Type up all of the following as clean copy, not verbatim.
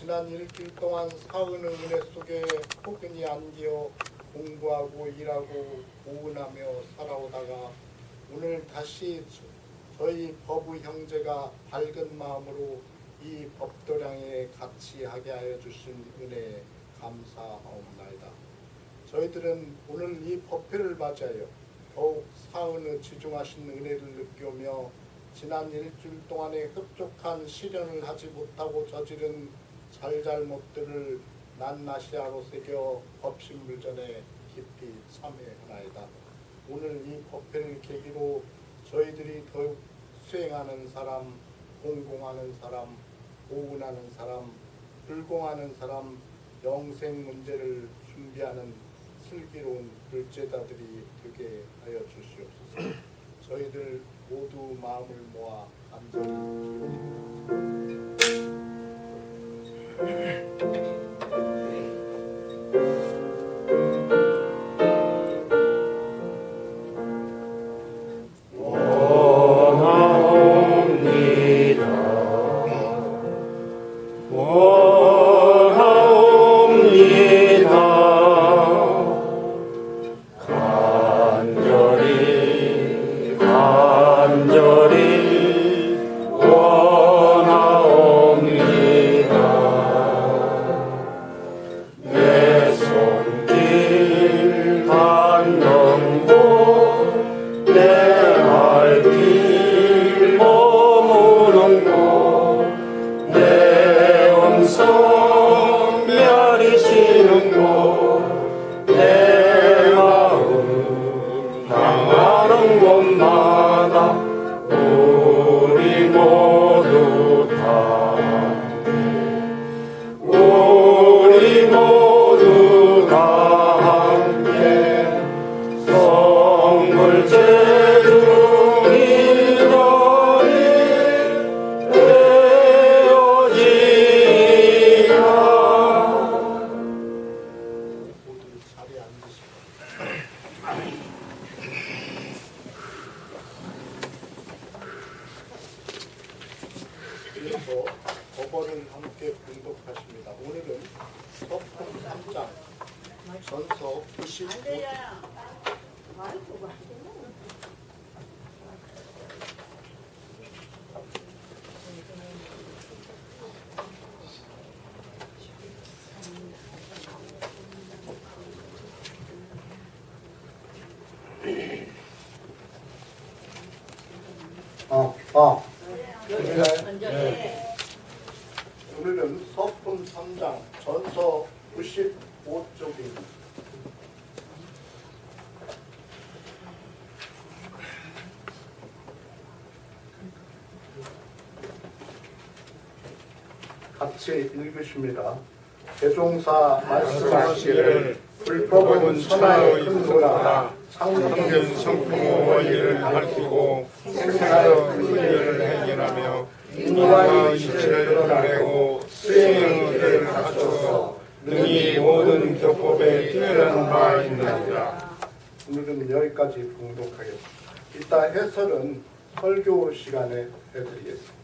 지난 일주일 동안 사은의 은혜 속에 포근히 안기어 공부하고 일하고 보은하며 살아오다가 오늘 다시 저희 법의 형제가 밝은 마음으로 이 법도량에 같이 하게 하여 주신 은혜에 감사하옵나이다. 저희들은 오늘 이 법회를 맞이하여 더욱 사은의 지중하신 은혜를 느끼며 지난 일주일 동안에 흡족한 실현을 하지 못하고 저지른 잘잘못들을 낱낱이 아로새겨 법신불전에 깊이 참회하나이다. 오늘 이 법회를 계기로 저희들이 더욱 수행하는 사람, 공공하는 사람, 보은하는 사람, 불공하는 사람, 영생 문제를 준비하는 슬기로운 불제자들이 되게 하여 주시옵소서. 저희들 모두 마음을 모아 간절히 법어를 함께 봉독하십니다. 오늘은 서품 3장 전서 95. 오늘은 서품 3장 전서 95쪽입니다. 같이 읽으십니다. 대종사 말씀하시기를 불법은 천하의 큰 도다. 상경 성품의 원리를 밝히고 생사의 큰 일을 행연하며 인과의 이치를 드러내고 수행의 길을 갖춰서 능히 모든 교법에 뛰어난 바 있나이다. 오늘은 여기까지 봉독하겠습니다. 이따 해설은 설교 시간에 해드리겠습니다.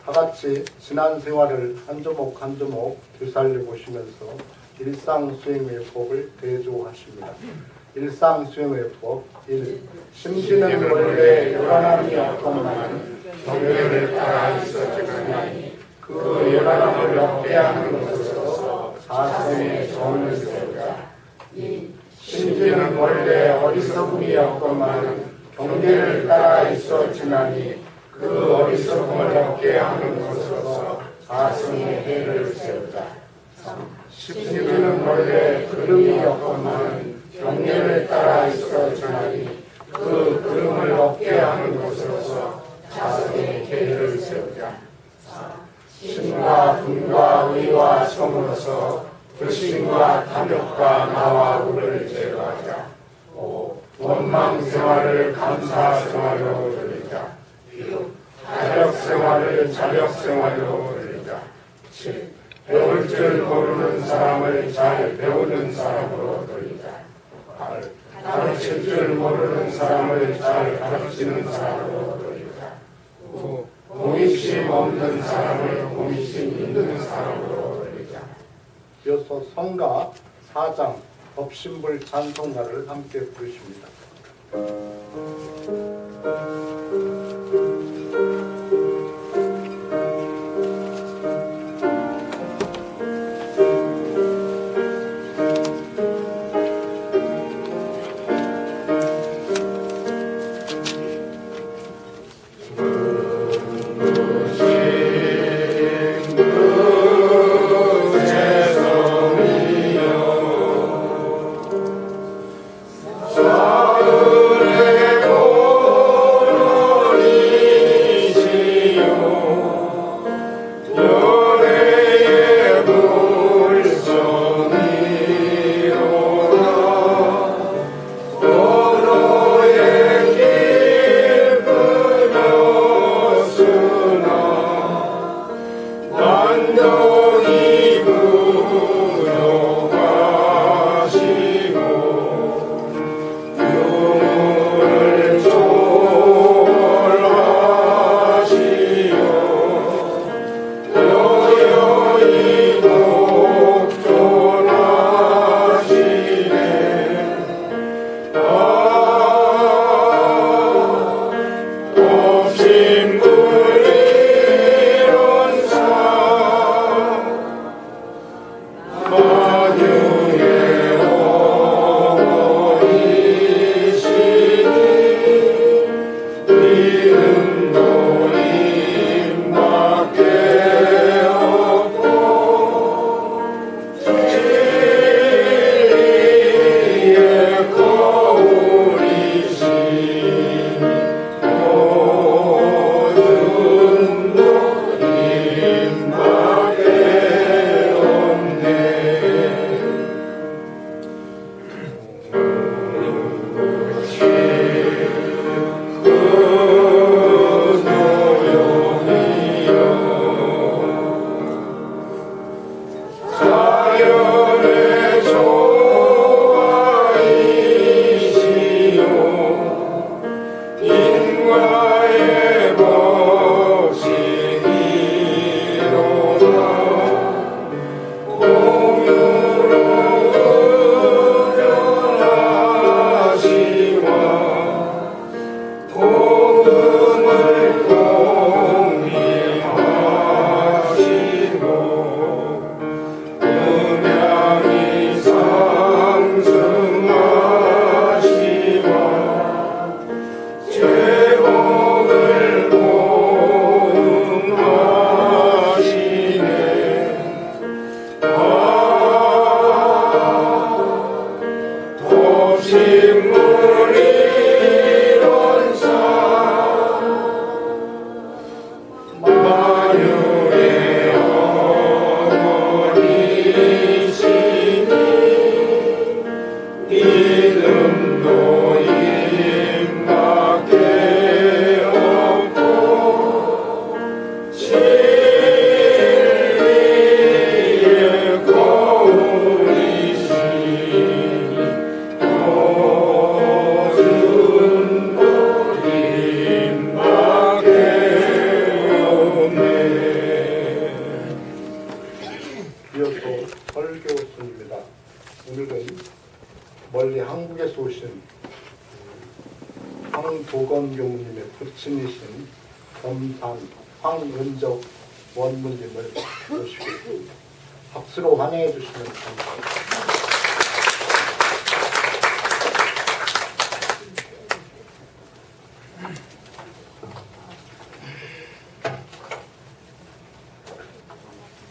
다같이 지난 생활을 한 조목 한 조목 되살려 보시면서 일상수행의 법을 대조하십니다. 일상수행의 법 1. 심지는 원래 요란함이 없건만 경륜을 따라 있었지만 그 요란함을 없게 하는 것으로서 자성의 정을 세우자. 2. 심지는 원래 어리석음이 없건만 경륜을 따라 있었지만 그 어리석음을 없게 하는 것으로서 자성의 해를 세우자. 3. 심지는 원래 그름이 없건만 경륜을 따라 있었지만 그 그름을 없게 하는 것으로서 자성의 계를 세우자. 4. 신과 분과 의와 성으로서 불신과 탐욕과 나와 우를 제거하자. 5. 원망 생활을 감사 생활로 돌리자. 6. 자력 생활을 자력 생활로 돌리자. 7. 배울 줄 모르는 사람을 잘 배우는 사람으로 돌리자. 8. 가르칠 줄 모르는 사람을 잘 가르치는 사람으로 돌리자. 9. 공의 호기심 없는 사람을 호기심 있는 사람으로 돌리자. 이어서 성가 4장 법신불 찬송가를 함께 부르십니다. 멀리 한국에서 오신 황도건 교무님의 부친이신 검산 황은적 원무님을 모시겠습니다. 박수로 환영해 주시면 감사합니다.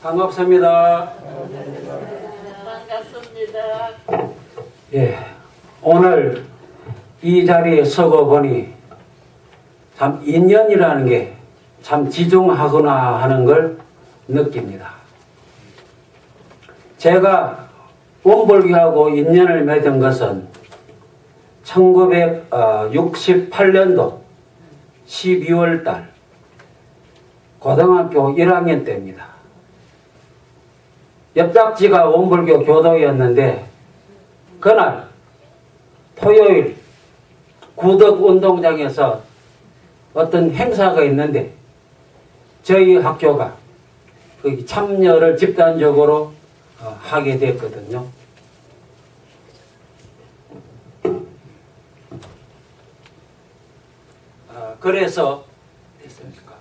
반갑습니다. 반갑습니다. 예, 오늘 이 자리에 서고 보니 참 인연이라는 게 참 지중하구나 하는 걸 느낍니다. 제가 원불교하고 인연을 맺은 것은 1968년도 12월 달 고등학교 1학년 때입니다. 옆잡지가 원불교 교도였는데 그날 토요일 구덕운동장에서 어떤 행사가 있는데 저희 학교가 그 참여를 집단적으로 하게 됐거든요. 그래서 됐습니까?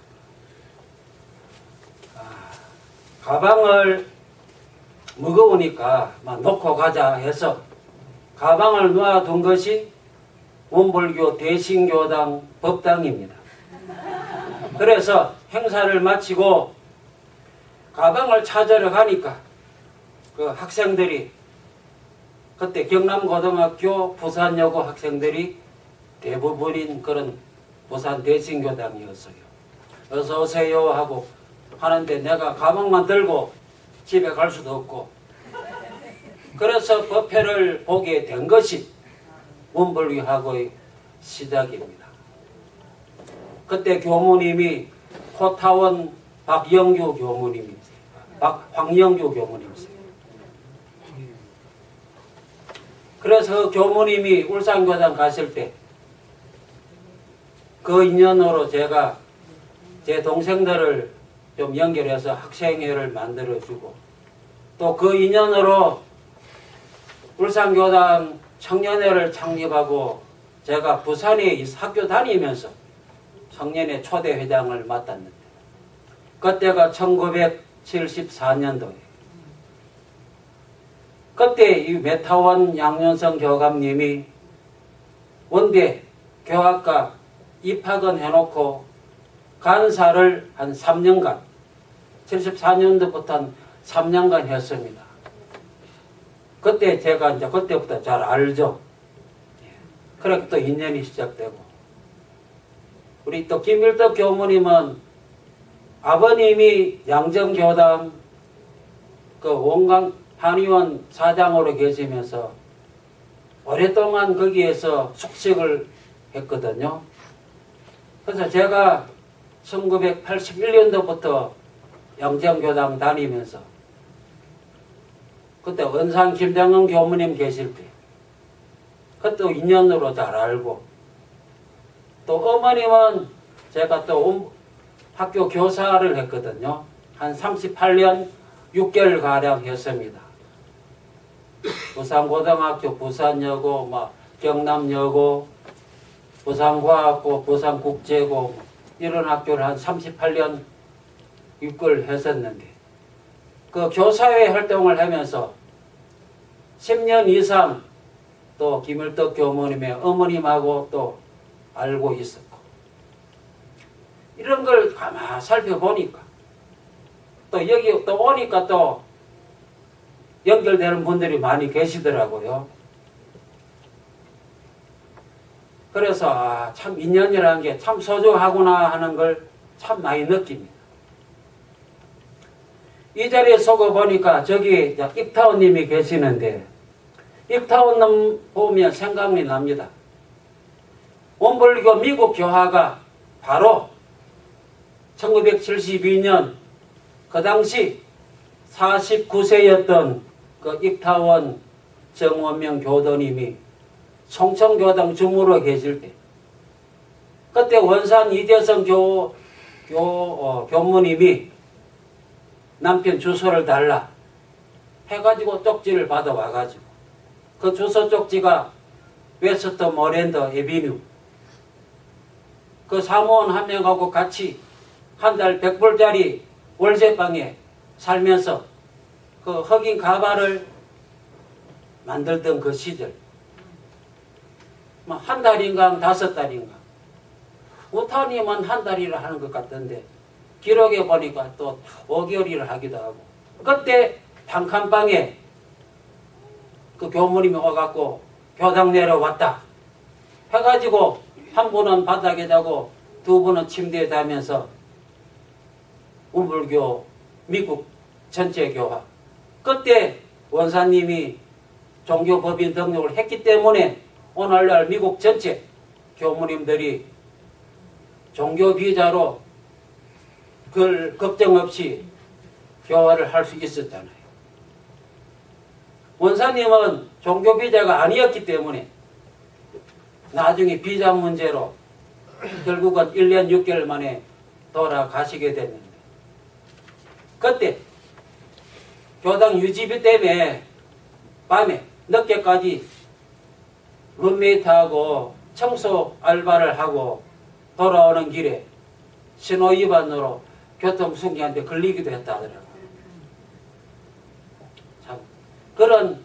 가방을 무거우니까 막 놓고 가자 해서 가방을 놓아둔 것이 원불교 대신교당 법당입니다. 그래서 행사를 마치고 가방을 찾으러 가니까 그 학생들이 그때 경남고등학교 부산여고 학생들이 대부분인 그런 부산 대신교당이었어요. 어서 오세요 하고 하는데 내가 가방만 들고 집에 갈 수도 없고 그래서 법회를 보게 된 것이 원불교학의 시작입니다. 그때 교무님이 호타원 박영규 교무님이세요. 황영규 교무님이세요. 그래서 교무님이 울산교당 가실 때 그 인연으로 제가 제 동생들을 좀 연결해서 학생회를 만들어주고 또 그 인연으로 울산교당 청년회를 창립하고 제가 부산에 학교 다니면서 청년회 초대회장을 맡았는데 그때가 1974년도에 그때 이 메타원 양윤성 교감님이 원대 교학과 입학은 해놓고 간사를 한 3년간 74년도부터 한 3년간 했습니다. 그때 제가 이제 그때부터 잘 알죠. 그렇게 또 인연이 시작되고 우리 또 김일덕 교무님은 아버님이 양정교당 그 원광 한의원 사장으로 계시면서 오랫동안 거기에서 숙식을 했거든요. 그래서 제가 1981년도부터 양정교당 다니면서 그때 원산 김장은 교무님 계실 때 그때 인연으로 잘 알고 또 어머님은 제가 또 학교 교사를 했거든요. 한 38년 6개월가량 했습니다. 부산고등학교, 부산여고, 경남여고, 부산과학고, 부산국제고 이런 학교를 한 38년 6개월 했었는데 그 교사회 활동을 하면서 10년 이상 또 김일덕 교무님의 어머님하고 또 알고 있었고 이런 걸 가만히 살펴보니까 또 여기 또 오니까 또 연결되는 분들이 많이 계시더라고요. 그래서 참 인연이라는 게 참 소중하구나 하는 걸 참 많이 느낍니다. 이 자리에 서고 보니까 저기 입타원님이 계시는데 입타원님 보면 생각이 납니다. 원불교 미국 교화가 바로 1972년 그 당시 49세였던 그 입타원 정원명 교도님이 송천교당 주무로 계실 때 그때 원산 이대성 교무님이 남편 주소를 달라 해가지고 쪽지를 받아와가지고 그 주소 쪽지가 웨스트 모랜더 에비뉴 그 사무원 한 명하고 같이 한 달 100불짜리 월세방에 살면서 그 흑인 가발을 만들던 그 시절 한 달인가 5달인가 우타님은 한 달이라 하는 것 같던데 기록에 보니까 또 5개월이라 하기도 하고 그때 단칸방에 그 교무님이 와갖고 교당 내려왔다 해가지고 한 분은 바닥에 자고 두 분은 침대에 자면서 원불교 미국 전체 교화 그때 원사님이 종교법인 등록을 했기 때문에 오늘날 미국 전체 교무님들이 종교 비자로 그걸 걱정 없이 교화를 할 수 있었잖아요. 원사님은 종교 비자가 아니었기 때문에 나중에 비자 문제로 결국은 1년 6개월 만에 돌아가시게 됐는데 그때 교당 유지비 때문에 밤에 늦게까지 룸메이트하고 청소 알바를 하고 돌아오는 길에 신호 위반으로 교통순기한테 걸리기도 했다 하더라고요. 참 그런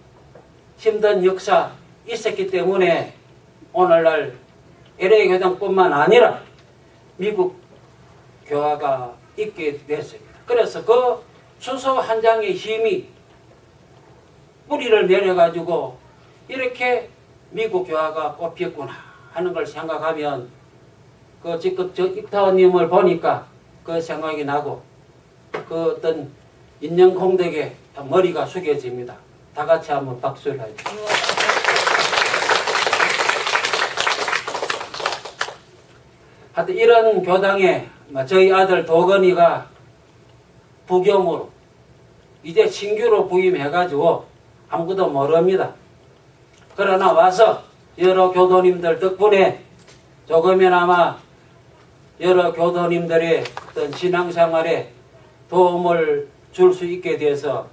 힘든 역사 있었기 때문에 오늘날 LA 교당뿐만 아니라 미국 교화가 있게 됐습니다. 그래서 그 수소 한 장의 힘이 뿌리를 내려가지고 이렇게 미국 교화가 뽑혔구나 하는 걸 생각하면 그 지금 저 입타원님을 보니까 그 생각이 나고 그 어떤 인연 공덕에 머리가 숙여집니다. 다 같이 한번 박수를 하죠. 하여튼 이런 교당에 저희 아들 도건이가 부교무로 이제 신규로 부임해가지고 아무것도 모릅니다. 그러나 와서 여러 교도님들 덕분에 조금이나마 여러 교도님들의 어떤 신앙생활에 도움을 줄 수 있게 돼서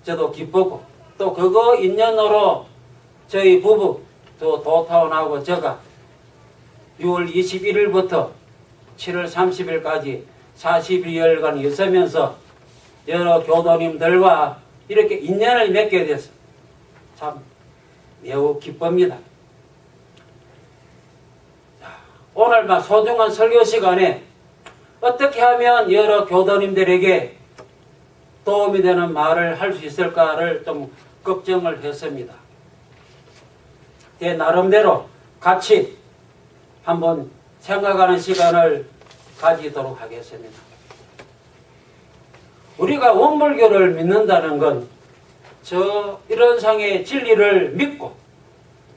저도 기쁘고 또 그거 인연으로 저희 부부 또 도타운하고 제가 6월 21일부터 7월 30일까지 42일간 있으면서 여러 교도님들과 이렇게 인연을 맺게 돼서 참 매우 기쁩니다. 오늘 소중한 설교 시간에 어떻게 하면 여러 교도님들에게 도움이 되는 말을 할 수 있을까를 좀 걱정을 했습니다. 제 나름대로 같이 한번 생각하는 시간을 가지도록 하겠습니다. 우리가 원불교를 믿는다는 건 이런 상의 진리를 믿고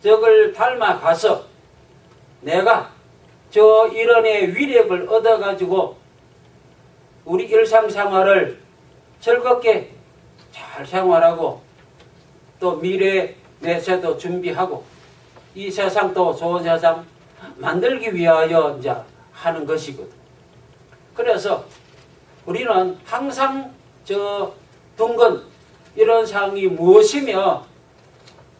저걸 닮아가서 내가 저 이런의 위력을 얻어가지고 우리 일상생활을 즐겁게 잘 생활하고 또 미래 내세도 준비하고 이 세상도 좋은 세상 만들기 위하여 이제 하는 것이거든. 그래서 우리는 항상 저 둥근 이런 상이 무엇이며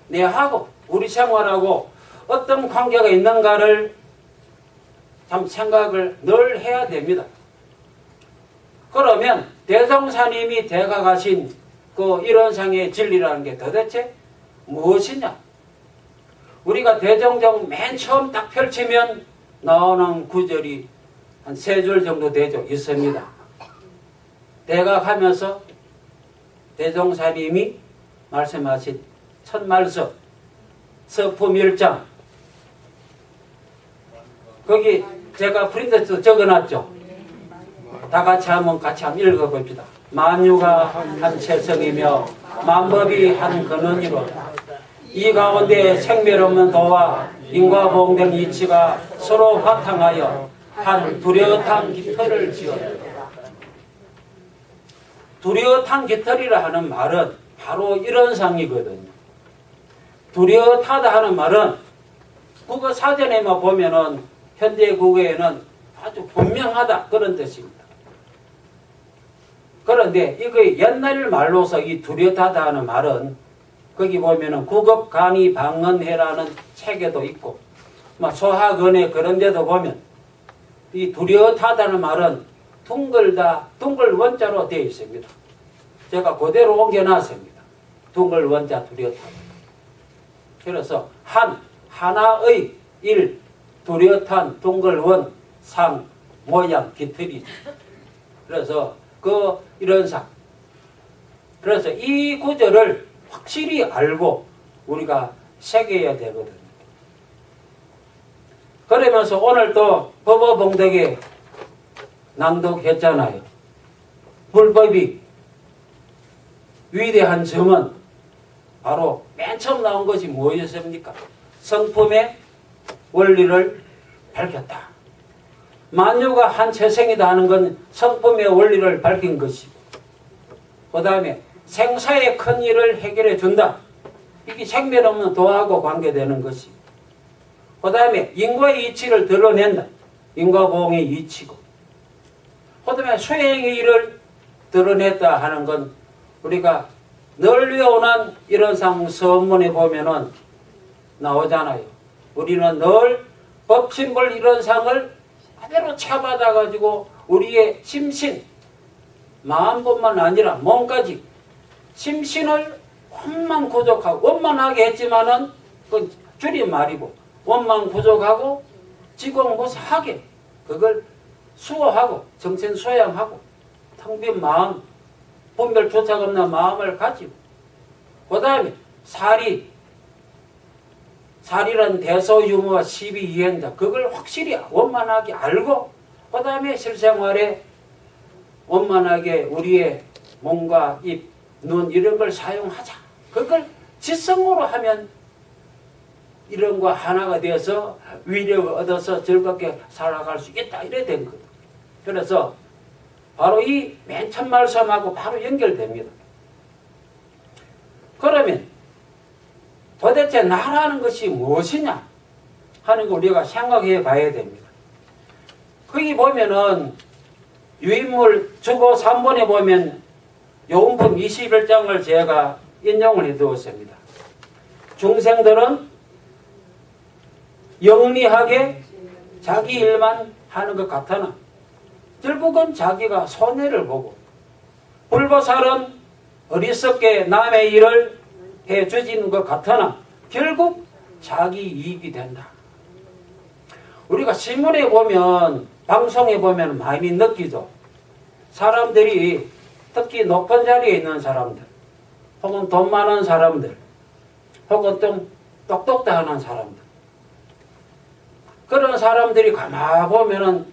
내하고 우리 생활하고 어떤 관계가 있는가를 참 생각을 늘 해야 됩니다. 그러면 대종사님이 대각하신 그 이론상의 진리라는 게 도대체 무엇이냐? 우리가 대종정 맨 처음 딱 펼치면 나오는 구절이 한 3줄 정도 되죠. 있습니다. 대각하면서 대종사님이 말씀하신 첫 말씀 서품 1장 거기 제가 프린트에서 적어놨죠. 다 같이 한번 읽어봅시다. 만유가 한 체성이며 만법이 한 근원이로 이 가운데 생멸없는 도와 인과보응된 이치가 서로 바탕하여 한 뚜렷한 깃털을 지었다. 뚜렷한 깃털이라 하는 말은 바로 이런 상이거든요. 뚜렷하다 하는 말은 국어 사전에만 보면은 현대 국어에는 아주 분명하다 그런 뜻입니다. 그런데 이거 옛날 말로서 이 뚜렷하다 하는 말은 거기 보면은 국업 강의 방언회라는 책에도 있고 소학원에 그런 데도 보면 이 뚜렷하다는 말은 둥글다 둥글 원자로 되어 있습니다. 제가 그대로 옮겨놨습니다. 둥글 원자 뚜렷하다. 그래서 하나의 뚜렷한 둥글원 상 모양 깃털이죠. 그래서 이런 상. 그래서 이 구절을 확실히 알고 우리가 새겨야 되거든요. 그러면서 오늘 또 법어봉덕에 낭독했잖아요. 불법이 위대한 점은 바로 맨 처음 나온 것이 무엇이었습니까? 성품의 원리를 밝혔다. 만유가 한 체성이다 하는 건 성품의 원리를 밝힌 것이고 그 다음에 생사의 큰 일을 해결해 준다. 이게 생멸 없는 도하고 관계되는 것이고 그 다음에 인과의 이치를 드러낸다. 인과보응의 이치고 그 다음에 수행의 일을 드러냈다 하는 건 우리가 늘 외우는 이런 상 서문에 보면은 나오잖아요. 우리는 늘 법신불 이런 상을 그대로 차받아가지고 우리의 심신, 마음뿐만 아니라 몸까지 심신을 원만구족하고 원만하게 했지만은 그건 줄임말이고 원만구족하고 지공무사하게 그걸 수호하고 정신 소양하고 텅 빈 마음, 분별 조차 없는 마음을 가지고 그 다음에 사리란 대소유무와 시비이행자 그걸 확실히 원만하게 알고 그 다음에 실생활에 원만하게 우리의 몸과 입, 눈 이런 걸 사용하자. 그걸 지성으로 하면 이런 거 하나가 되어서 위력을 얻어서 즐겁게 살아갈 수 있다. 이래 된 거죠. 그래서 바로 이 맨 첫 말씀하고 바로 연결됩니다. 그러면 도대체 나라는 것이 무엇이냐 하는 거 우리가 생각해 봐야 됩니다. 거기 보면은 유인물 주고 3번에 보면 요음품 21장을 제가 인용을 해 두었습니다. 중생들은 영리하게 자기 일만 하는 것 같으나 결국은 자기가 손해를 보고 불보살은 어리석게 남의 일을 해주지는 것 같으나 결국 자기 이익이 된다. 우리가 신문에 보면 방송에 보면 많이 느끼죠. 사람들이 특히 높은 자리에 있는 사람들 혹은 돈 많은 사람들 혹은 좀 똑똑도 하는 사람들 그런 사람들이 가만 보면은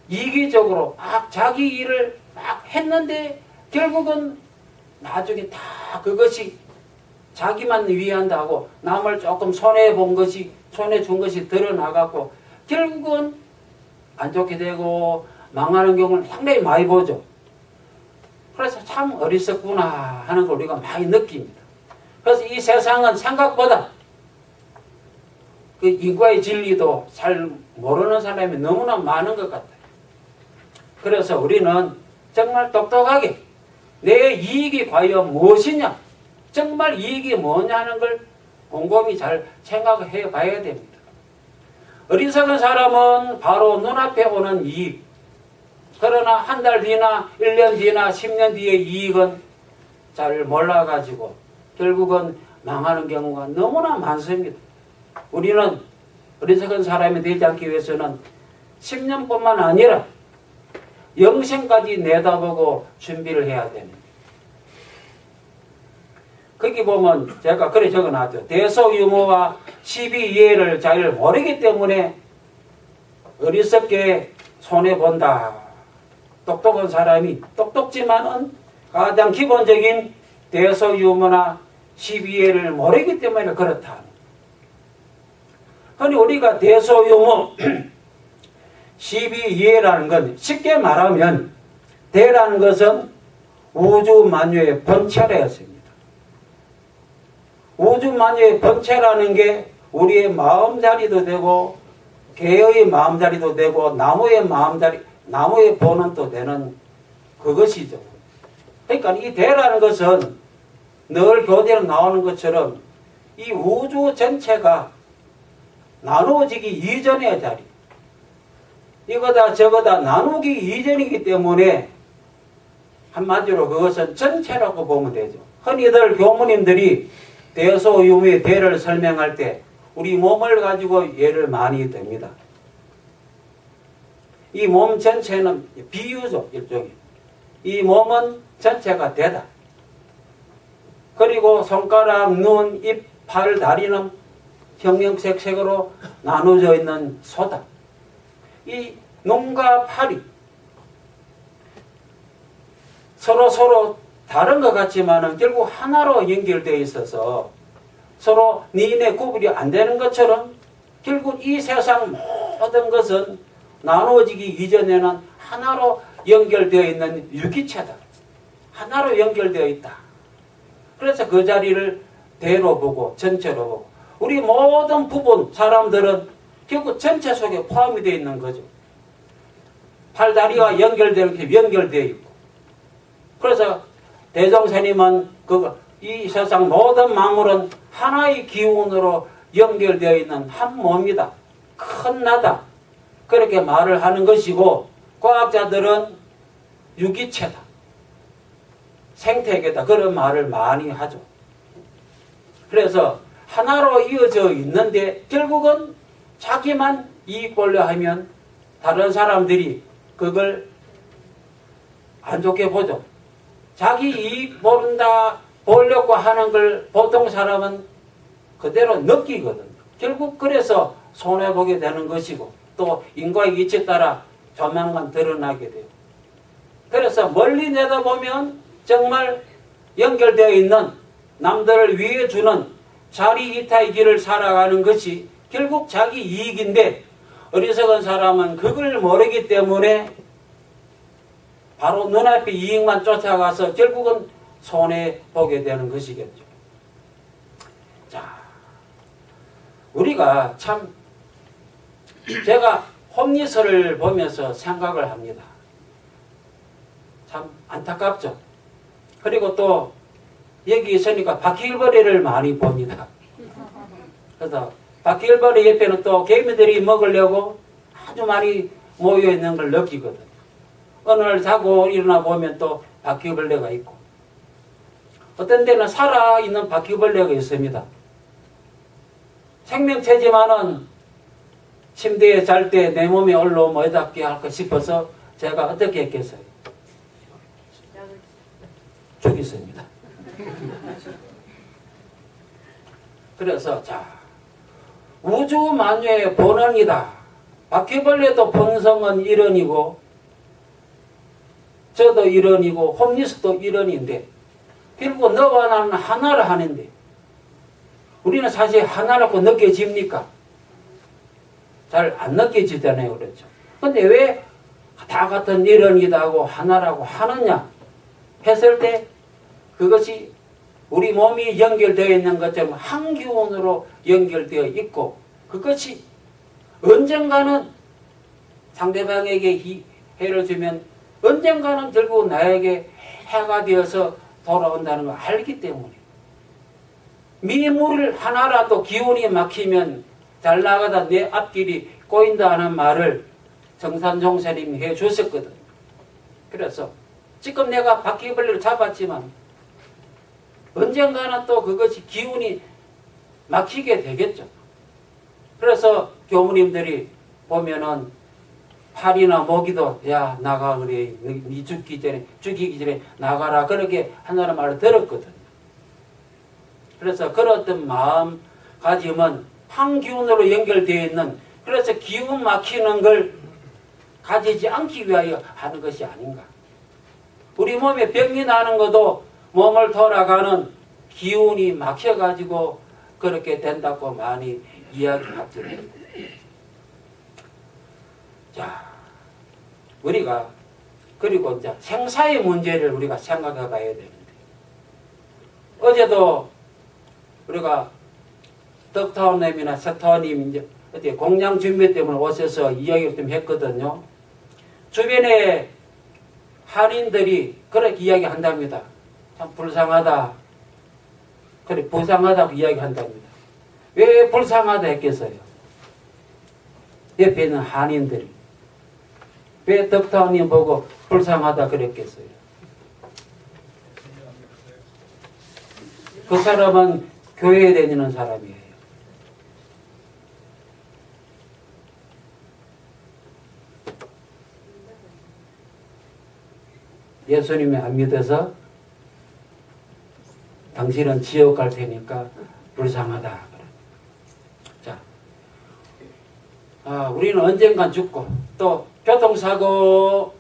이기적으로 막 자기 일을 막 했는데 결국은 나중에 다 그것이 자기만 위한다고 남을 조금 손해본 것이 손해준 것이 드러나갖고 결국은 안 좋게 되고 망하는 경우를 상당히 많이 보죠. 그래서 참 어리석구나 하는 걸 우리가 많이 느낍니다. 그래서 이 세상은 생각보다 그 인과의 진리도 잘 모르는 사람이 너무나 많은 것 같아요. 그래서 우리는 정말 똑똑하게 내 이익이 과연 무엇이냐 정말 이익이 뭐냐는 걸 곰곰이 잘 생각해 봐야 됩니다. 어리석은 사람은 바로 눈앞에 오는 이익 그러나 한 달 뒤나 1년 뒤나 10년 뒤의 이익은 잘 몰라가지고 결국은 망하는 경우가 너무나 많습니다. 우리는 어리석은 사람이 되지 않기 위해서는 10년뿐만 아니라 영생까지 내다보고 준비를 해야 됩니다. 거기 보면 제가 그래 적어놨죠. 대소유무와 시비이해를 잘 모르기 때문에 어리석게 손해본다. 똑똑한 사람이 똑똑지만은 가장 기본적인 대소유무나 시비이해를 모르기 때문에 그렇다. 그러니 우리가 대소유무 시비이해라는 건 쉽게 말하면 대라는 것은 우주만유의 본체라였습니다. 우주만유의 본체라는 게 우리의 마음자리도 되고 개의 마음자리도 되고 나무의 마음자리 나무의 본원도 되는 그것이죠. 그러니까 이 대라는 것은 늘 교재로 나오는 것처럼 이 우주 전체가 나누어지기 이전의 자리 이거다 저거다 나누기 이전이기 때문에 한마디로 그것은 전체라고 보면 되죠. 흔히들 교무님들이 대소유무의 대를 설명할 때 우리 몸을 가지고 예를 많이 듭니다. 이 몸 전체는 비유죠. 일종의. 이 몸은 전체가 대다. 그리고 손가락, 눈, 입, 팔, 다리는 형형색색으로 나누어져 있는 소다. 이 눈과 팔이 서로 다른 것 같지만은 결국 하나로 연결되어 있어서 서로 니네 구분이 안 되는 것처럼 결국 이 세상 모든 것은 나누어지기 이전에는 하나로 연결되어 있는 유기체다. 하나로 연결되어 있다. 그래서 그 자리를 대로 보고 전체로 보고 우리 모든 부분 사람들은 결국 전체 속에 포함이 되어 있는 거죠. 팔다리와 연결되어 있고 그래서 대종스님은 이 세상 모든 만물은 하나의 기운으로 연결되어 있는 한 몸이다. 큰 나다. 그렇게 말을 하는 것이고 과학자들은 유기체다. 생태계다. 그런 말을 많이 하죠. 그래서 하나로 이어져 있는데 결국은 자기만 이익 보려 하면 다른 사람들이 그걸 안 좋게 보죠. 자기 이익 보려고 하는 걸 보통 사람은 그대로 느끼거든요. 결국 그래서 손해보게 되는 것이고 또 인과의 이치에 따라 조만간 드러나게 돼요. 그래서 멀리 내다보면 정말 연결되어 있는 남들을 위해 주는 자리이타의 길을 살아가는 것이 결국 자기 이익인데 어리석은 사람은 그걸 모르기 때문에 바로 눈앞의 이익만 쫓아가서 결국은 손해보게 되는 것이겠죠. 자, 우리가 참 제가 홈리스를 보면서 생각을 합니다. 참 안타깝죠. 그리고 또 여기 있으니까 바퀴벌레를 많이 봅니다. 그래서 바퀴벌레 옆에는 또 개미들이 먹으려고 아주 많이 모여 있는 걸 느끼거든요. 어느 날 자고 일어나 보면 또 바퀴벌레가 있고 어떤 데는 살아있는 바퀴벌레가 있습니다. 생명체지만은 침대에 잘 때 내 몸에 올라오면 어떻게 할까 싶어서 제가 어떻게 했겠어요? 죽였습니다. 그래서 자 우주 만유의 본원이다. 바퀴벌레도 본성은 일원이고 저도 일원이고 홈리스도 일원인데 결국 너와 나는 하나를 하는데 우리는 사실 하나라고 느껴집니까? 잘 안 느껴지잖아요. 그렇죠. 근데 왜 다 같은 일원이다 하고 하나라고 하느냐 했을 때 그것이 우리 몸이 연결되어 있는 것처럼 한 기운으로 연결되어 있고 그것이 언젠가는 상대방에게 해를 주면 언젠가는 결국 나에게 해가 되어서 돌아온다는 걸 알기 때문에 미물 하나라도 기운이 막히면 잘 나가다 내 앞길이 꼬인다 하는 말을 정산종사님이 해주셨거든요. 그래서 지금 내가 바퀴벌레를 잡았지만 언젠가는 또 그것이 기운이 막히게 되겠죠. 그래서 교무님들이 보면은 팔이나 모기도 야 나가 그래 니 죽기 전에 나가라 그렇게 한다는 말을 들었거든요. 그래서 그런 어떤 마음가짐은 한 기운으로 연결되어 있는 그래서 기운 막히는 걸 가지지 않기 위하여 하는 것이 아닌가. 우리 몸에 병이 나는 것도 몸을 돌아가는 기운이 막혀가지고 그렇게 된다고 많이 이야기하죠. 자, 우리가 그리고 이제 생사의 문제를 우리가 생각해 봐야 되는데 어제도 우리가 덕타원님이나 세타원님 이제 어떻게 공양 준비 때문에 오셔서 이야기를 좀 했거든요. 주변에 한인들이 그렇게 이야기한답니다. 참 불쌍하다. 그래 불쌍하다고 이야기한답니다. 왜 불쌍하다 했겠어요? 옆에 있는 한인들이 왜 덕타원님 보고 불쌍하다 그랬겠어요? 그 사람은 교회에 다니는 사람이에요. 예수님이 안 믿어서 당신은 지옥 갈 테니까 불쌍하다. 자, 우리는 언젠간 죽고 또 교통사고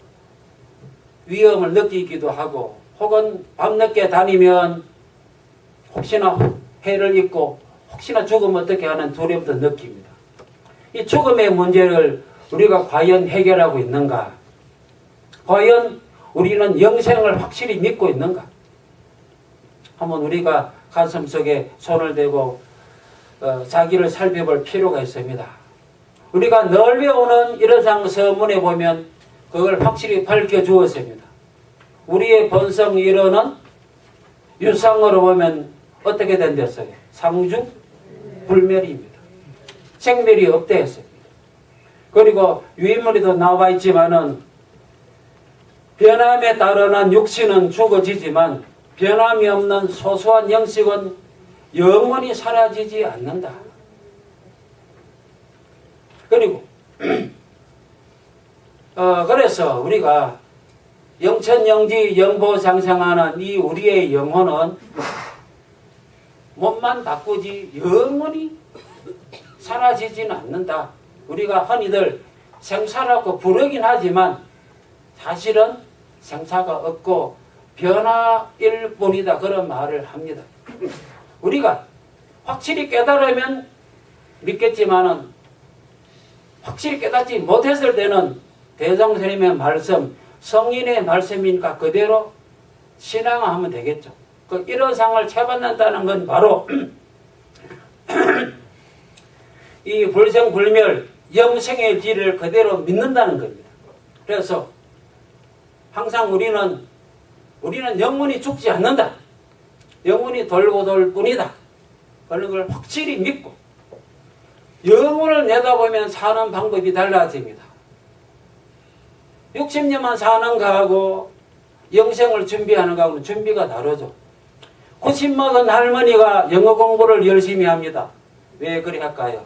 위험을 느끼기도 하고 혹은 밤늦게 다니면 혹시나 해를 입고 혹시나 죽으면 어떻게 하는 두려움도 느낍니다. 이 죽음의 문제를 우리가 과연 해결하고 있는가? 과연 우리는 영생을 확실히 믿고 있는가? 한번 우리가 가슴속에 손을 대고 자기를 살펴볼 필요가 있습니다. 우리가 늘 외우는 일어상 서문에 보면 그걸 확실히 밝혀주었습니다. 우리의 본성 이론은 유상으로 보면 어떻게 된댔어요? 상주 불멸입니다. 생멸이 없다 했습니다. 그리고 유인물에도 나와 있지만은 변함에 따르는 육신은 죽어지지만 변함이 없는 소소한 영식은 영원히 사라지지 않는다. 그리고 그래서 우리가 영천영지 영보상생하는 이 우리의 영혼은 몸만 바꾸지 영원히 사라지지는 않는다. 우리가 흔히들 생사라고 부르긴 하지만 사실은 생사가 없고 변화일 뿐이다. 그런 말을 합니다. 우리가 확실히 깨달으면 믿겠지만은 확실히 깨닫지 못했을 때는 대종스님의 말씀, 성인의 말씀이니까 그대로 신앙하면 되겠죠. 그 일어상을 채받는다는 건 바로 이 불생불멸, 영생의 질을 그대로 믿는다는 겁니다. 그래서 항상 우리는 영원히 죽지 않는다. 영원히 돌고 돌 뿐이다. 그런 걸 확실히 믿고 영혼을 내다보면 사는 방법이 달라집니다. 60년만 사는 거하고 영생을 준비하는 거하고는 준비가 다르죠. 90 먹은 할머니가 영어 공부를 열심히 합니다. 왜 그리 할까요?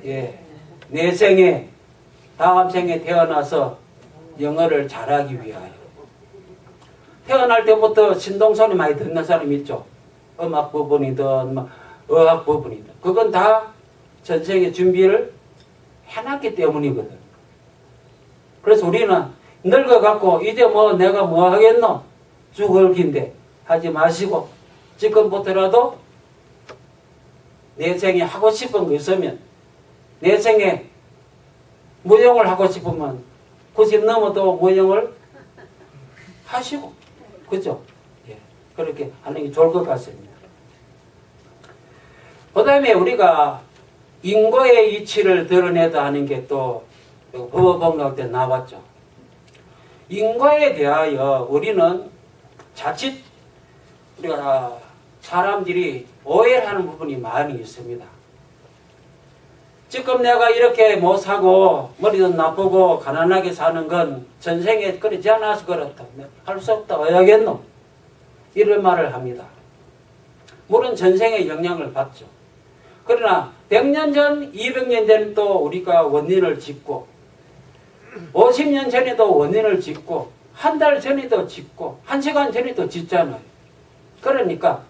예, 내 생에 다음 생에 태어나서 영어를 잘하기 위하여. 태어날 때부터 신동소리 많이 듣는 사람 있죠. 음악 부분이든 어학 부분이든 그건 다 전생에 준비를 해놨기 때문이거든. 그래서 우리는 늙어갖고 이제 뭐 내가 뭐 하겠노? 죽을 긴데 하지 마시고 지금부터라도 내 생에 하고 싶은 거 있으면 내 생에 무용을 하고 싶으면 90 넘어도 무용을 하시고 그죠? 예, 그렇게 하는 게 좋을 것 같습니다. 그 다음에 우리가 인고의 이치를 드러내다 하는 게 또 법어봉락 때 나왔죠. 인고에 대하여 우리는 자칫 우리가 사람들이 오해를 하는 부분이 많이 있습니다. 지금 내가 이렇게 못 사고 머리도 나쁘고 가난하게 사는 건 전생에 그러지 않아서 그렇다. 할 수 없다. 왜 하겠노? 이런 말을 합니다. 물론 전생에 영향을 받죠. 그러나 100년 전, 200년 전에 또 우리가 원인을 짓고 50년 전에도 원인을 짓고 한 달 전에도 짓고 1시간 전에도 짓잖아요. 그러니까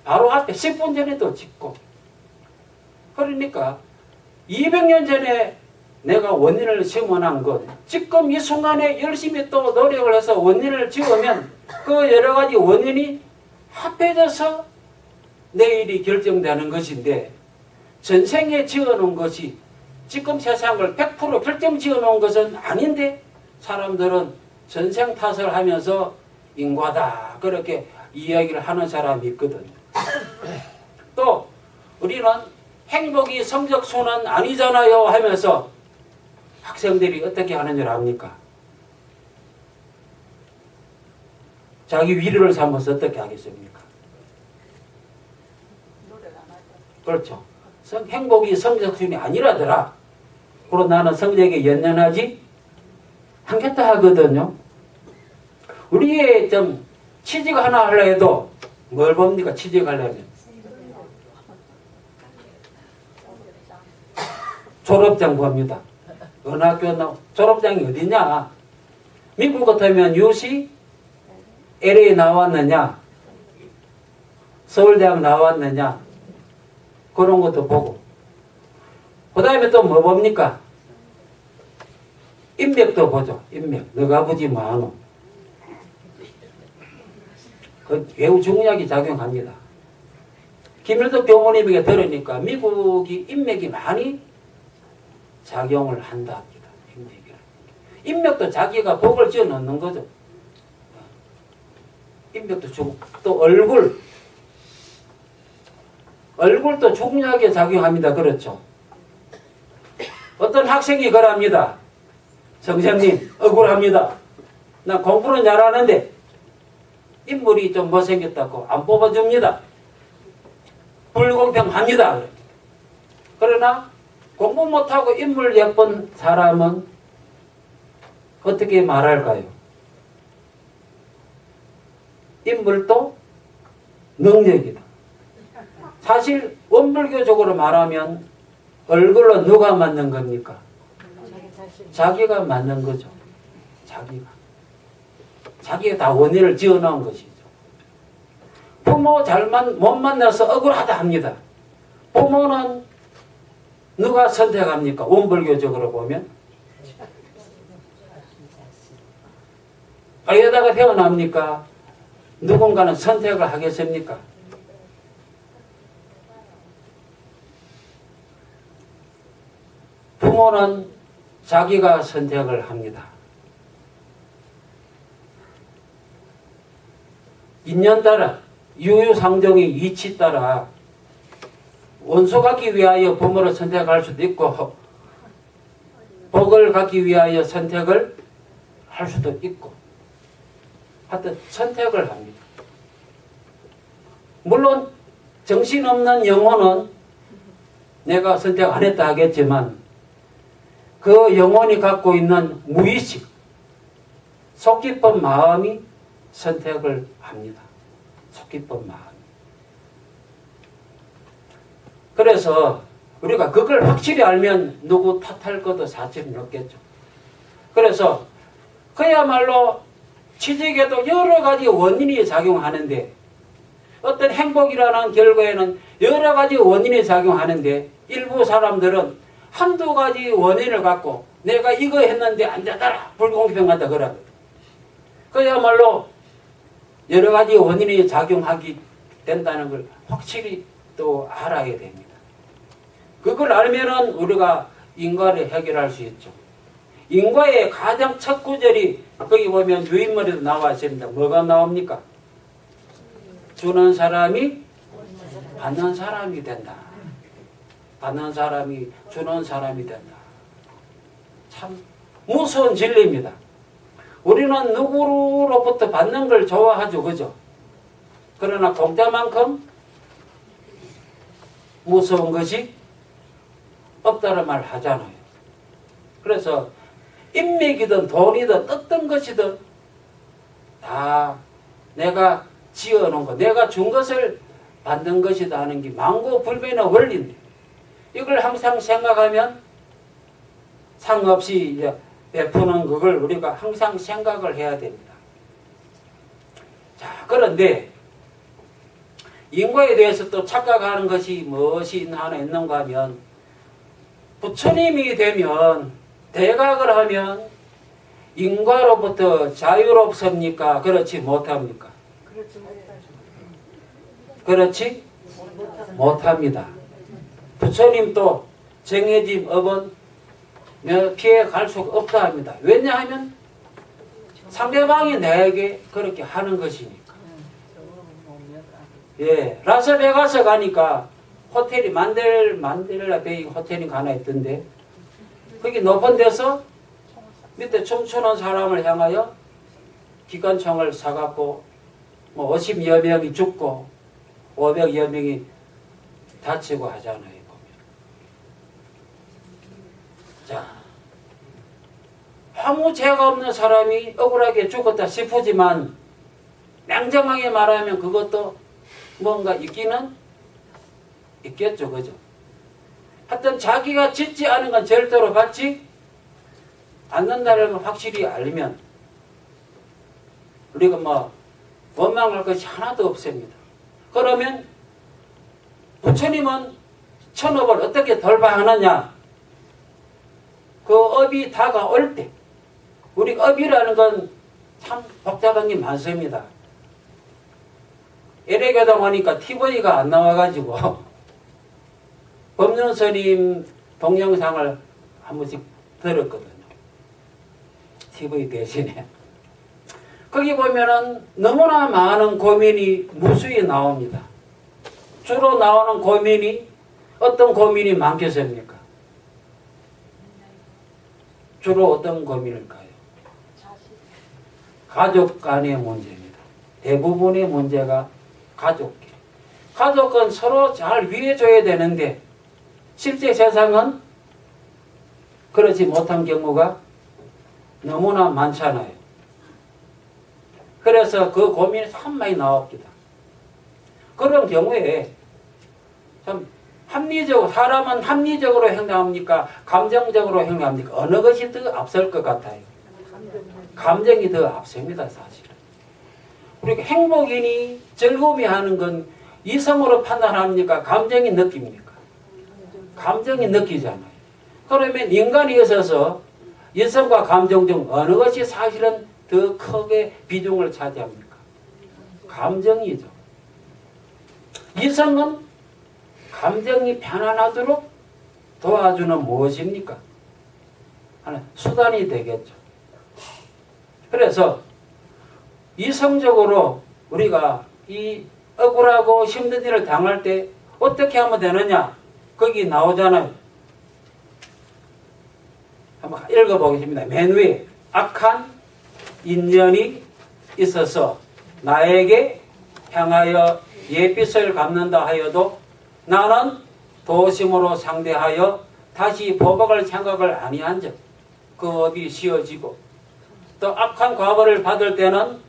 바로 앞에 10분 전에도 짓고 그러니까 200년 전에 내가 원인을 심어놓은 것 지금 이 순간에 열심히 또 노력을 해서 원인을 지으면 그 여러 가지 원인이 합해져서 내일이 결정되는 것인데 전생에 지어놓은 것이 지금 세상을 100% 결정 지어놓은 것은 아닌데 사람들은 전생 탓을 하면서 인과다 그렇게 이야기를 하는 사람이 있거든요. 또 우리는 행복이 성적순은 아니잖아요 하면서 학생들이 어떻게 하는 줄 압니까? 자기 위로를 삼아서 어떻게 하겠습니까? 그렇죠. 행복이 성적순이 아니라더라. 그리고 나는 성적에 연연하지 않겠다 하거든요. 우리의 좀 취직 하나 하려 해도 뭘 봅니까? 취직하려면 졸업장 봅니다. 어느 학교 졸업장이 어디냐? 미국 같으면 UC, LA 나왔느냐? 서울대학 나왔느냐? 그런 것도 보고. 그 다음에 또 뭐 봅니까? 인맥도 보죠. 인맥. 너가 아버지 뭐하노? 그 매우 중요하게 작용합니다. 김일덕 교모님에게 들으니까 미국이 인맥이 많이 작용을 한다 합니다. 인맥도 자기가 복을 지어 넣는 거죠. 인맥도 주고 또 얼굴도 중요하게 작용합니다. 그렇죠. 어떤 학생이 그럽니다. 선생님 억울합니다. 나 공부는 잘하는데 인물이 좀 못생겼다고 안 뽑아줍니다. 불공평합니다. 그러나 공부 못하고 인물 예쁜 사람은 어떻게 말할까요? 인물도 능력이다. 사실 원불교적으로 말하면 얼굴로 누가 맞는 겁니까? 자기가 맞는 거죠. 자기가 다 원인을 지어놓은 것이죠. 부모 못 만나서 억울하다 합니다. 부모는 누가 선택합니까? 원불교적으로 보면 어디다가 태어납니까? 누군가는 선택을 하겠습니까? 부모는 자기가 선택을 합니다. 인연 따라 유유상종의 이치 따라 원수 갖기 위하여 부모를 선택할 수도 있고 복을 갖기 위하여 선택을 할 수도 있고 하여튼 선택을 합니다. 물론 정신없는 영혼은 내가 선택 안 했다 하겠지만 그 영혼이 갖고 있는 무의식 속 깊은 마음이 선택을 합니다. 속 깊은 마음. 그래서 우리가 그걸 확실히 알면 누구 탓할 것도 사실은 없겠죠. 그래서 그야말로 취직에도 여러 가지 원인이 작용하는데 어떤 행복이라는 결과에는 여러 가지 원인이 작용하는데 일부 사람들은 한두 가지 원인을 갖고 내가 이거 했는데 안 되더라 불공평하다 그러거든. 그야말로 여러 가지 원인이 작용하게 된다는 걸 확실히 또 알아야 됩니다. 그걸 알면은 우리가 인과를 해결할 수 있죠. 인과의 가장 첫 구절이 거기 보면 유인물에도 나와 있습니다. 뭐가 나옵니까? 주는 사람이 받는 사람이 된다. 받는 사람이 주는 사람이 된다. 참 무서운 진리입니다. 우리는 누구로부터 받는 걸 좋아하죠. 그죠? 그러나 공짜만큼 무서운 것이 없다는 말 하잖아요. 그래서 인맥이든 돈이든 어떤 것이든 다 내가 지어놓은 것, 내가 준 것을 받는 것이다 하는 게 만고불변의 원리인데 이걸 항상 생각하면 상없이 이제 베푸는 그걸 우리가 항상 생각을 해야 됩니다. 자, 그런데 인과에 대해서 또 착각하는 것이 무엇이 하나 있는가 하면 부처님이 되면 대각을 하면 인과로부터 자유롭습니까? 그렇지 못합니까? 그렇지 못합니다. 부처님도 정해진 업은 피해 갈 수가 없다 합니다. 왜냐하면 상대방이 나에게 그렇게 하는 것이니까. 예, 라스베가스 가니까 호텔이 만델라 베이 호텔이 하나 있던데 거기 높은 데서 밑에 춤추는 사람을 향하여 기관총을 사갖고 뭐 50여 명이 죽고 500여 명이 다치고 하잖아요. 보면. 자, 아무 죄가 없는 사람이 억울하게 죽었다 싶으지만 냉정하게 말하면 그것도 뭔가 있기는 있겠죠. 그죠? 하여튼 자기가 짓지 않은 건 절대로 받지 않는다는 걸 확실히 알면 우리가 뭐 원망할 것이 하나도 없습니다. 그러면 부처님은 천업을 어떻게 돌파하느냐? 그 업이 다가올 때 우리 업이라는 건 참 복잡한 게 많습니다. LA교당 오니까 TV가 안 나와가지고 법륜스님 동영상을 한 번씩 들었거든요. TV 대신에. 거기 보면은 너무나 많은 고민이 무수히 나옵니다. 주로 나오는 고민이 어떤 고민이 많겠습니까? 주로 어떤 고민일까요? 가족 간의 문제입니다. 대부분의 문제가 가족끼리. 가족은 서로 잘 위해줘야 되는데 실제 세상은 그렇지 못한 경우가 너무나 많잖아요. 그래서 그 고민이 참 많이 나옵니다. 그런 경우에 참 합리적으로, 사람은 합리적으로 행동합니까? 감정적으로 행동합니까? 어느 것이 더 앞설 것 같아요? 감정이 더 앞섭니다, 사실은. 우리가 행복이니 즐거움이 하는 건 이성으로 판단합니까? 감정이 느낍니까? 감정이 느끼잖아요. 그러면 인간이 있어서 이성과 감정 중 어느 것이 사실은 더 크게 비중을 차지합니까? 감정이죠. 이성은 감정이 편안하도록 도와주는 무엇입니까? 하나, 수단이 되겠죠. 그래서 이성적으로 우리가 이 억울하고 힘든 일을 당할 때 어떻게 하면 되느냐? 거기 나오잖아요. 한번 읽어보겠습니다. 맨 위에 악한 인연이 있어서 나에게 향하여 예빛을 갚는다 하여도 나는 도심으로 상대하여 다시 보복할 생각을 아니한즉 그 업이 씌어지고 또 악한 과보를 받을 때는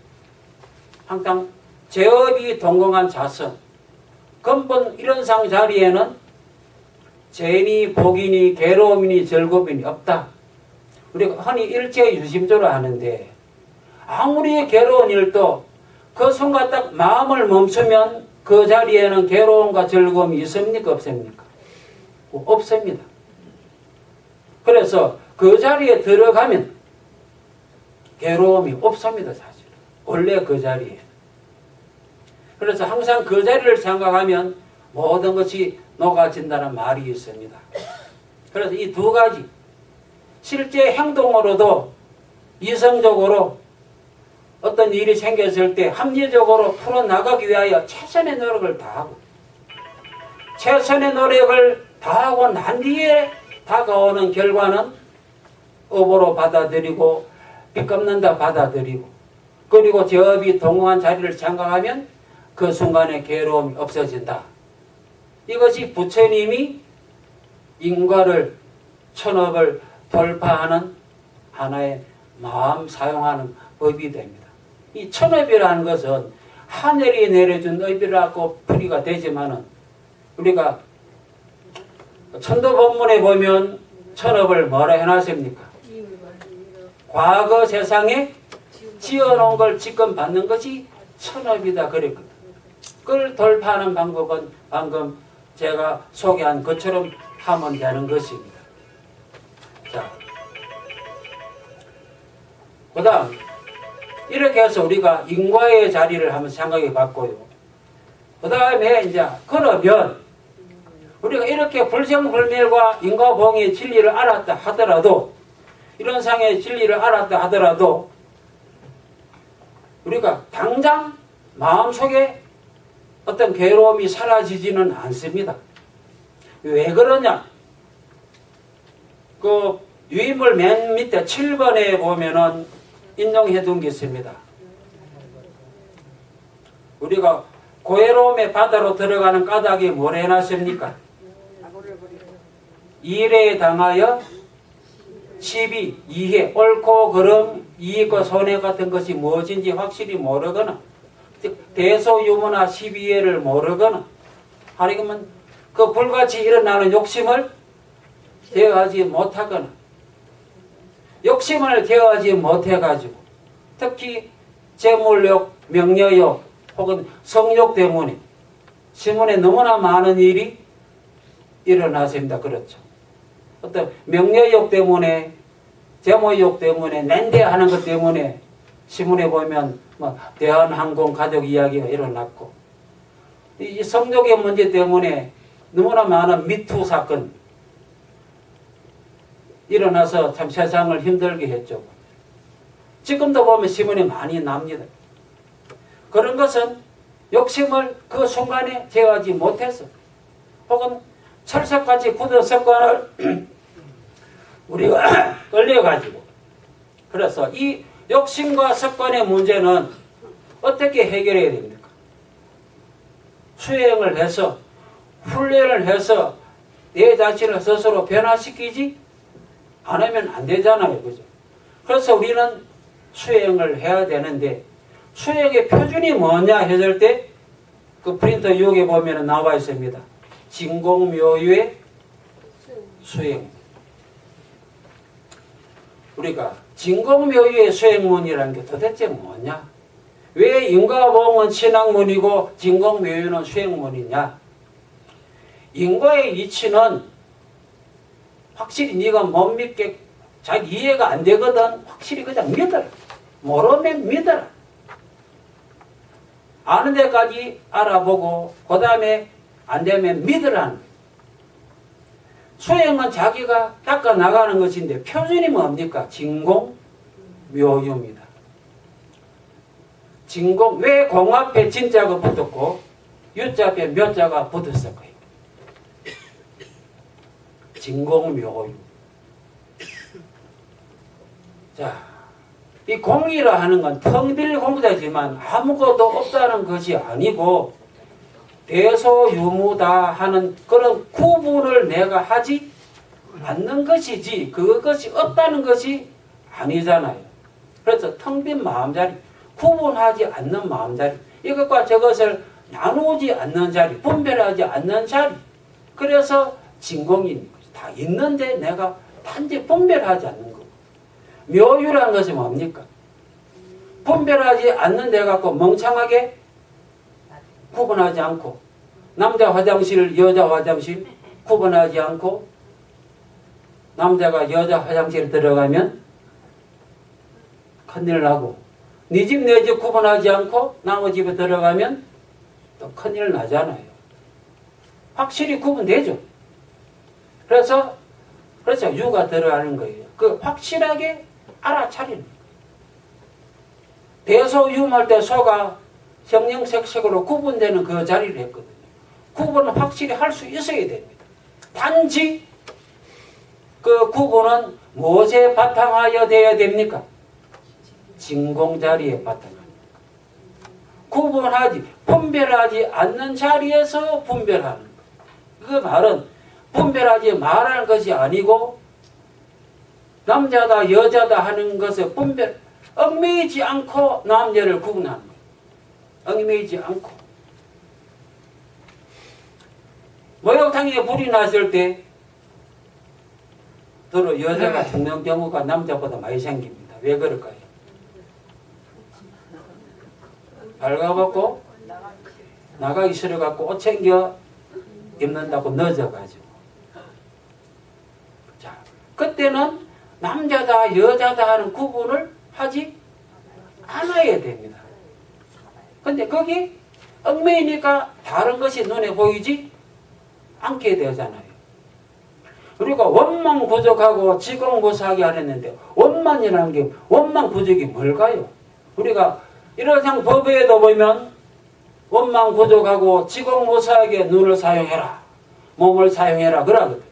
항상 죄업이 동공한 자선 근본 이런상 자리에는 죄니 복이니 괴로움이니 즐거움이니 없다. 우리가 흔히 일제유심조로 하는데 아무리 괴로운 일도 그 순간 딱 마음을 멈추면 그 자리에는 괴로움과 즐거움이 있습니까? 없습니까? 없습니다. 그래서 그 자리에 들어가면 괴로움이 없습니다. 사실 원래 그 자리에. 그래서 항상 그 자리를 생각하면 모든 것이 녹아진다는 말이 있습니다. 그래서 이 두 가지 실제 행동으로도 이성적으로 어떤 일이 생겼을 때 합리적으로 풀어나가기 위하여 최선의 노력을 다하고 최선의 노력을 다하고 난 뒤에 다가오는 결과는 업으로 받아들이고 빚갚는다 받아들이고 그리고 죄업이 동응한 자리를 생각하면 그 순간에 괴로움이 없어진다. 이것이 부처님이 인과를 천업을 돌파하는 하나의 마음 사용하는 법이 됩니다. 이 천업이라는 것은 하늘이 내려준 업이라고 풀이가 되지만은 우리가 천도본문에 보면 천업을 뭐라 해놨습니까? 과거 세상에 지어놓은 걸 지금 받는 것이 천업이다 그랬거든. 그걸 돌파하는 방법은 방금 제가 소개한 것처럼 하면 되는 것입니다. 자, 그 다음 이렇게 해서 우리가 인과의 자리를 한번 생각해 봤고요. 그 다음에 이제 그러면 우리가 이렇게 불생불멸과 인과보응의 진리를 알았다 하더라도 이런 상의 진리를 알았다 하더라도 우리가 당장 마음속에 어떤 괴로움이 사라지지는 않습니다. 왜 그러냐? 그 유인물 맨 밑에 7번에 보면은 인용해 둔 게 있습니다. 우리가 고해로움의 바다로 들어가는 까닭이 뭘 해놨습니까? 일에 당하여 시비, 이해, 옳고 그름, 이익과 손해 같은 것이 무엇인지 확실히 모르거나 대소유무나 시비해를 모르거나 아니면 그 불같이 일어나는 욕심을 제어하지 못하거나 욕심을 제어하지 못해가지고 특히 재물욕, 명예욕 혹은 성욕 때문에 시문에 너무나 많은 일이 일어났습니다. 그렇죠. 어떤 명예욕 때문에 재물욕 때문에 낸대하는 것 때문에 시문에 보면 뭐 대한항공 가족 이야기가 일어났고 이 성욕의 문제 때문에 너무나 많은 미투 사건 일어나서 참 세상을 힘들게 했죠. 지금도 보면 신문에 많이 납니다. 그런 것은 욕심을 그 순간에 제어하지 못해서 혹은 철석같이 굳은 습관을 우리가 끌려가지고 그래서 이 욕심과 습관의 문제는 어떻게 해결해야 됩니까? 수행을 해서 훈련을 해서 내 자신을 스스로 변화시키지 않으면 안 되잖아요. 그죠? 그래서 우리는 수행을 해야 되는데 수행의 표준이 뭐냐 했을 때 그 프린터 6에 보면 나와 있습니다. 진공묘유의 수행. 우리가 진공묘유의 수행문이라는 게 도대체 뭐냐? 왜 인과보응은 신학문이고 진공묘유는 수행문이냐? 인과의 이치는 확실히 네가 못 믿게 자기 이해가 안 되거든 확실히 그냥 믿어라. 모르면 믿어라. 아는 데까지 알아보고 그 다음에 안 되면 믿으라는 거예요. 수행은 자기가 닦아 나가는 것인데 표준이 뭡니까? 진공묘유입니다. 진공, 왜 공 앞에 진자가 붙었고 유자 앞에 묘자가 붙었을까요? 진공묘유. 자, 이 공이라 하는 건 텅 빈 공자지만 아무것도 없다는 것이 아니고 대소유무다 하는 그런 구분을 내가 하지 않는 것이지 그것이 없다는 것이 아니잖아요. 그래서 텅 빈 마음자리, 구분하지 않는 마음자리, 이것과 저것을 나누지 않는 자리, 분별하지 않는 자리. 그래서 진공입니다. 다 있는데 내가 단지 분별하지 않는 거. 묘유라는 것이 뭡니까? 분별하지 않는 데 갖고 멍청하게 구분하지 않고 남자 화장실, 여자 화장실 구분하지 않고 남자가 여자 화장실에 들어가면 큰일 나고 네 집 내 집 구분하지 않고 남의 집에 들어가면 또 큰일 나잖아요. 확실히 구분되죠. 그래서 유가 들어가는 거예요. 그 확실하게 알아차리는 거예요. 대소유할 때 소가 형형색색으로 구분되는 그 자리를 했거든요. 구분은 확실히 할 수 있어야 됩니다. 단지 그 구분은 무엇에 바탕하여 되어야 됩니까? 진공자리에 바탕합니다. 구분하지, 분별하지 않는 자리에서 분별하는 거예요. 그 말은 분별하지 말하는 것이 아니고 남자다 여자다 하는 것을 얽매이지 않고 남녀를 구분하는 거예요. 얽매이지 않고. 목욕탕에 불이 났을 때 더러 여자가 죽는 경우가 남자보다 많이 생깁니다. 왜 그럴까요? 발가벗고 나가기 싫어갖고 옷 챙겨 입는다고 늦어가지고. 자, 그때는 남자다 여자다 하는 구분을 하지 않아야 됩니다. 근데 거기 얽매이니까 다른 것이 눈에 보이지 않게 되잖아요. 우리가 원망 부족하고 지공무사하게 하랬는데 원만이라는 게 원망 부족이 뭘까요? 우리가 이런 법에도 보면 원망 부족하고 지공무사하게 눈을 사용해라, 몸을 사용해라 그러거든.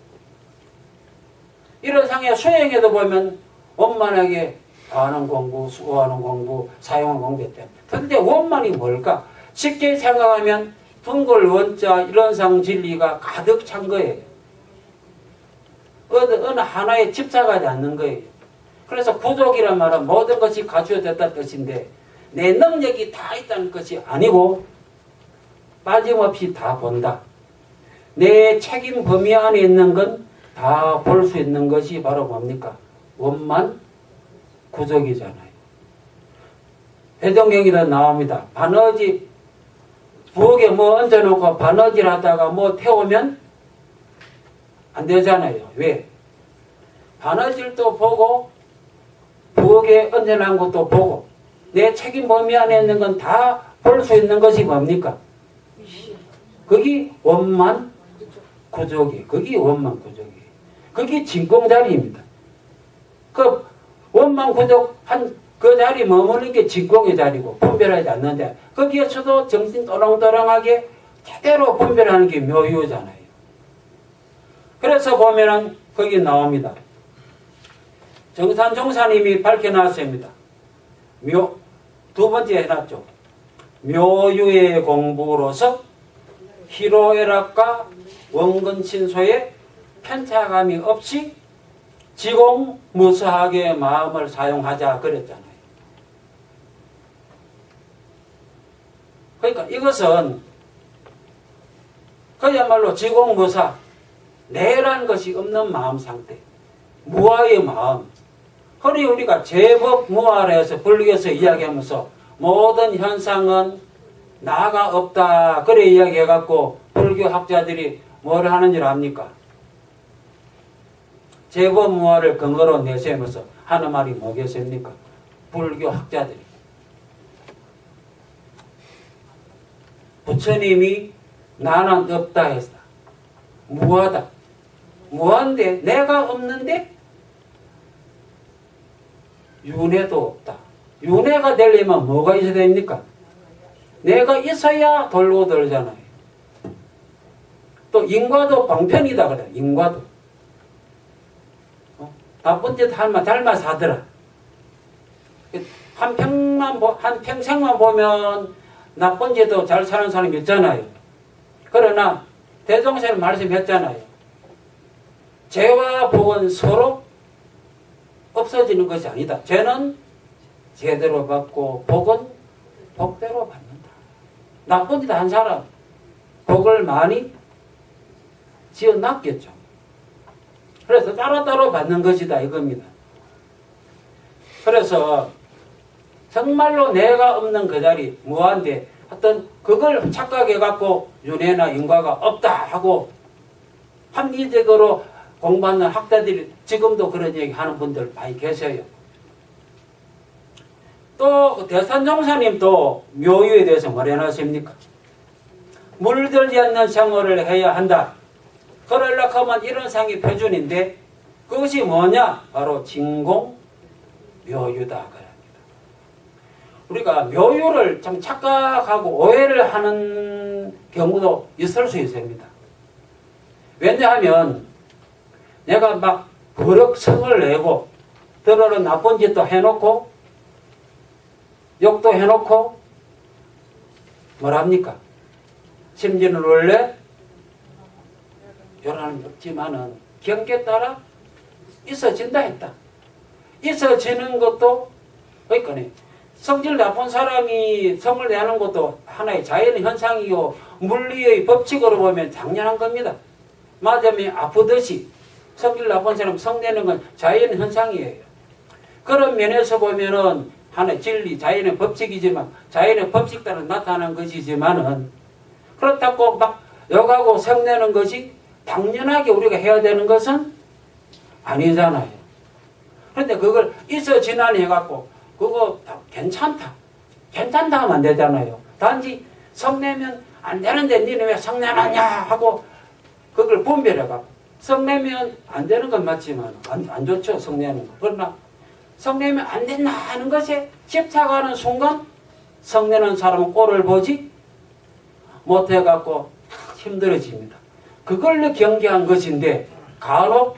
이런 상의 수행에도 보면 원만하게 하는 공부, 수고하는 공부, 사용하는 공부했대. 그런데 원만이 뭘까? 쉽게 생각하면 둥글 원자 이런 상 진리가 가득 찬 거예요. 어느 하나에 집착하지 않는 거예요. 그래서 부족이란 말은 모든 것이 갖추어졌다는 뜻인데 내 능력이 다 있다는 것이 아니고 빠짐없이 다 본다. 내 책임 범위 안에 있는 건 다 볼 수 있는 것이 바로 뭡니까? 원만 구족이잖아요. 배정경이도 나옵니다. 바느질 부엌에 뭐 얹어놓고 바느질 하다가 뭐 태우면 안 되잖아요. 왜? 바느질도 보고 부엌에 얹어놓은 것도 보고 내 책임 범위 안에 있는 건 다 볼 수 있는 것이 뭡니까? 거기 원만 구족이, 거기 원만 구족이, 거기 진공자리입니다. 그 원만 구족 한 그 자리 머무르는 게 진공의 자리고 분별하지 않는데 거기에서도 정신 또랑또랑하게 제대로 분별하는 게 묘유잖아요. 그래서 보면은 거기 나옵니다. 정산종사님이 밝혀놨습니다. 두 번째 해놨죠. 묘유의 공부로서 희로애락과 원근친소에 편차감이 없이 지공무서하게 마음을 사용하자 그랬잖아요. 그러니까 이것은 그야말로 지공무사, 내란 것이 없는 마음 상태, 무아의 마음. 흔히 우리가 제법무아라 해서 불교에서 이야기하면서 모든 현상은 나가 없다 그래 이야기해갖고 불교학자들이 뭘 하는 줄 압니까? 제법무아를 근거로 내세우면서 하는 말이 뭐겠습니까? 불교학자들이 부처님이 나는 없다 했다. 무하다. 무한데 내가 없는데 윤회도 없다. 윤회가 되려면 뭐가 있어야 됩니까? 내가 있어야 돌고 돌잖아요. 또 인과도 방편이다 그래. 인과도. 나쁜 짓 하면 닮아 사더라. 한 평생만 보면 나쁜 짓도 잘 사는 사람이 있잖아요. 그러나 대종사님 말씀했잖아요. 죄와 복은 서로 없어지는 것이 아니다. 죄는 제대로 받고 복은 복대로 받는다. 나쁜 짓 한 사람 복을 많이 지어놨겠죠. 그래서 따로따로 받는 것이다 이겁니다. 그래서 정말로 내가 없는 그 자리 무한데 어떤 그걸 착각해갖고 윤회나 인과가 없다 하고 합리적으로 공부하는 학자들이 지금도 그런 얘기 하는 분들 많이 계세요. 또 대산종사님도 묘유에 대해서 뭐라 해놨습니까? 물들지 않는 생활을 해야 한다. 그러려고 하면 이런 상이 표준인데 그것이 뭐냐? 바로 진공 묘유다. 우리가 묘유를 참 착각하고 오해를 하는 경우도 있을 수 있습니다. 왜냐하면 내가 막 버럭 성을 내고 들어는 나쁜 짓도 해놓고 욕도 해놓고 뭐랍니까? 심지어는 원래 요란은 없지만은 경계에 따라 있어진다 했다. 있어지는 것도 그러니까 성질 나쁜 사람이 성을 내는 것도 하나의 자연 현상이고 물리의 법칙으로 보면 당연한 겁니다. 맞으면 아프듯이 성질 나쁜 사람 성 내는 건 자연 현상이에요. 그런 면에서 보면은 하나의 진리, 자연의 법칙이지만 자연의 법칙 따라 나타나는 것이지만은 그렇다고 막 욕하고 성 내는 것이 당연하게 우리가 해야 되는 것은 아니잖아요. 그런데 그걸 있어지나니 해갖고 그거 괜찮다. 괜찮다 하면 안 되잖아요. 단지 성내면 안 되는데 니는 왜 성내놨냐 하고 그걸 분별해갖고 성내면 안 되는 건 맞지만 안 좋죠. 성내는 거. 그러나 성내면 안 된다 하는 것에 집착하는 순간 성내는 사람은 꼴을 보지 못해갖고 힘들어집니다. 그걸로 경계한 것인데 간혹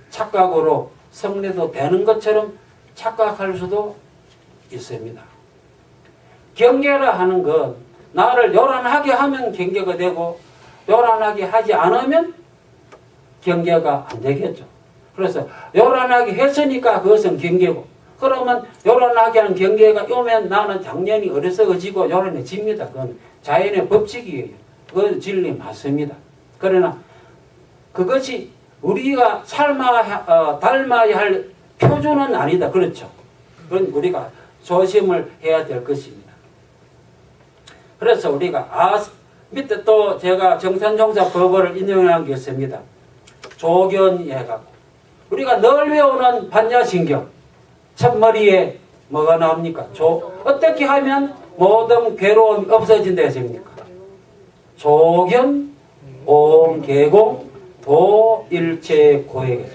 착각으로 성내도 되는 것처럼 착각할 수도 있습니다. 경계라 하는 건 나를 요란하게 하면 경계가 되고 요란하게 하지 않으면 경계가 안 되겠죠. 그래서 요란하게 했으니까 그것은 경계고 그러면 요란하게 하는 경계가 오면 나는 당연히 어리석어지고 요란해집니다. 그건 자연의 법칙이에요. 그건 진리 맞습니다. 그러나 그것이 우리가 닮아야 할 표준은 아니다. 그렇죠. 그건 우리가 조심을 해야 될 것입니다. 그래서 우리가 밑에 또 제가 정산종사 법어를 인용한 게 있습니다. 조견해갖고 우리가 늘 외우는 반야신경 첫머리에 뭐가 나옵니까? 어떻게 하면 모든 괴로움이 없어진다 했습니까? 조견, 옴, 계공, 도, 일체, 고액.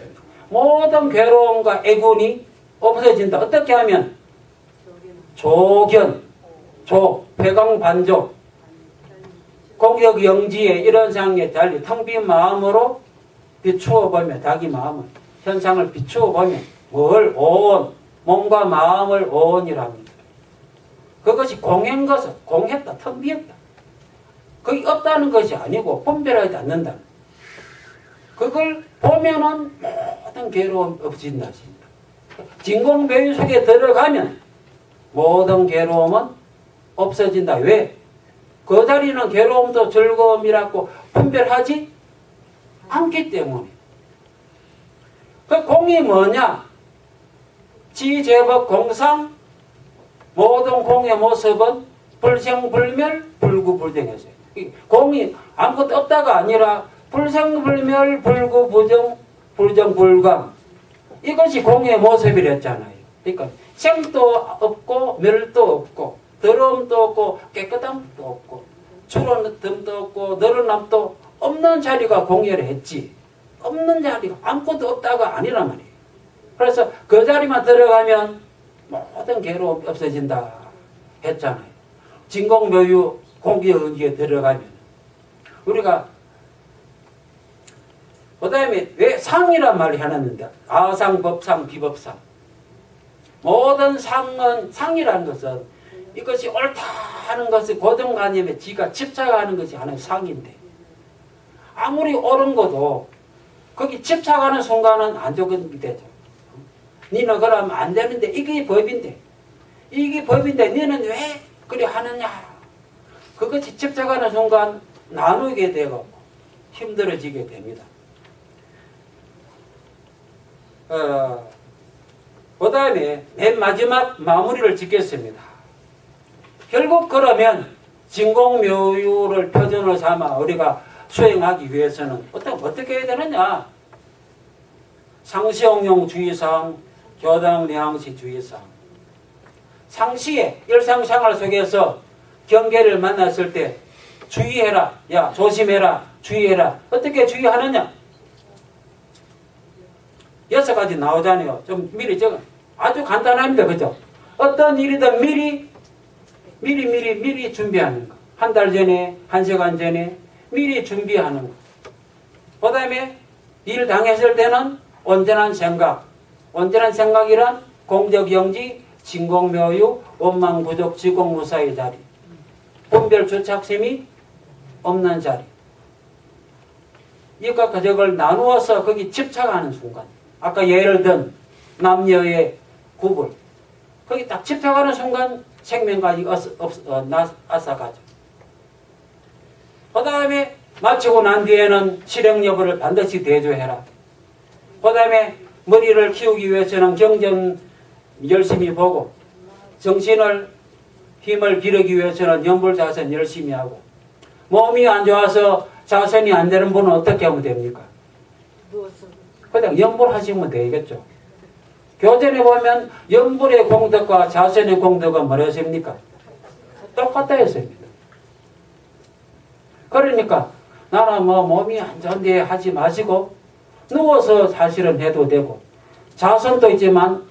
모든 괴로움과 애군이 없어진다. 어떻게 하면? 조견, 회광반조, 공격영지에 이런 상에 달리 텅 빈 마음으로 비추어 보면 자기 마음을 현상을 비추어 보면 뭘 온 몸과 마음을 온이랍니다. 그것이 공한 것은 공했다, 텅 비었다. 거기 없다는 것이 아니고 분별하지 않는다. 그걸 보면은 모든 괴로움 없어진다. 진공묘유 속에 들어가면 모든 괴로움은 없어진다. 왜? 그 자리는 괴로움도 즐거움이라고 분별하지 않기 때문에. 그 공이 뭐냐? 지제법 공상 모든 공의 모습은 불생불멸 불구불정이었어요. 공이 아무것도 없다가 아니라 불생불멸 불구부정 불정불감 이것이 공의 모습이랬잖아요. 그러니까 생도 없고 멸도 없고 더러움도 없고 깨끗함도 없고 추러듦도 없고 늘어남도 없는 자리가 공예를 했지. 없는 자리가 아무것도 없다가 아니란 말이에요. 그래서 그 자리만 들어가면 모든 괴로움이 없어진다 했잖아요. 진공묘유 공기에 들어가면 우리가 그 다음에 왜 상이란 말을 해놨는데 아상, 법상, 비법상 모든 상은 상이라는 것은 이것이 옳다 하는 것이 고정관념에 지가 집착하는 것이 하나의 상인데 아무리 옳은 것도 거기 집착하는 순간은 안 좋게 되죠. 니는 그러면 안 되는데 이게 법인데 이게 법인데 너는 왜 그래 하느냐. 그것이 집착하는 순간 나누게 되고 힘들어지게 됩니다. 그 다음에 맨 마지막 마무리를 짓겠습니다. 결국 그러면 진공묘유를 표준으로 삼아 우리가 수행하기 위해서는 어떻게 해야 되느냐. 상시응용 주의사항, 교당 내항시 주의사항. 상시에 일상생활 속에서 경계를 만났을 때 주의해라, 야 조심해라, 주의해라. 어떻게 주의하느냐? 6가지 나오잖아요. 좀 미리 적어. 아주 간단합니다. 그죠? 어떤 일이든 미리 준비하는 거. 한 달 전에, 1시간 전에 미리 준비하는 거. 그 다음에 일 당했을 때는 온전한 생각. 온전한 생각이란 공적영지, 진공묘유, 원망부족, 지공무사의 자리. 분별 주착심이 없는 자리. 이것과 저걸 나누어서 거기 집착하는 순간. 아까 예를 든 남녀의 구분. 거기 딱 집착하는 순간 생명까지 앗아가죠. 그 다음에 마치고 난 뒤에는 실행 여부를 반드시 대조해라. 그 다음에 머리를 키우기 위해서는 경전 열심히 보고 정신을 힘을 기르기 위해서는 연불자선 열심히 하고 몸이 안 좋아서 자선이 안 되는 분은 어떻게 하면 됩니까? 그냥 연불하시면 되겠죠. 교전에 보면 연불의 공덕과 자선의 공덕은 뭐였습니까? 똑같다 했습니다. 그러니까 나는 몸이 안 좋은데 하지 마시고 누워서 사실은 해도 되고 자선도 있지만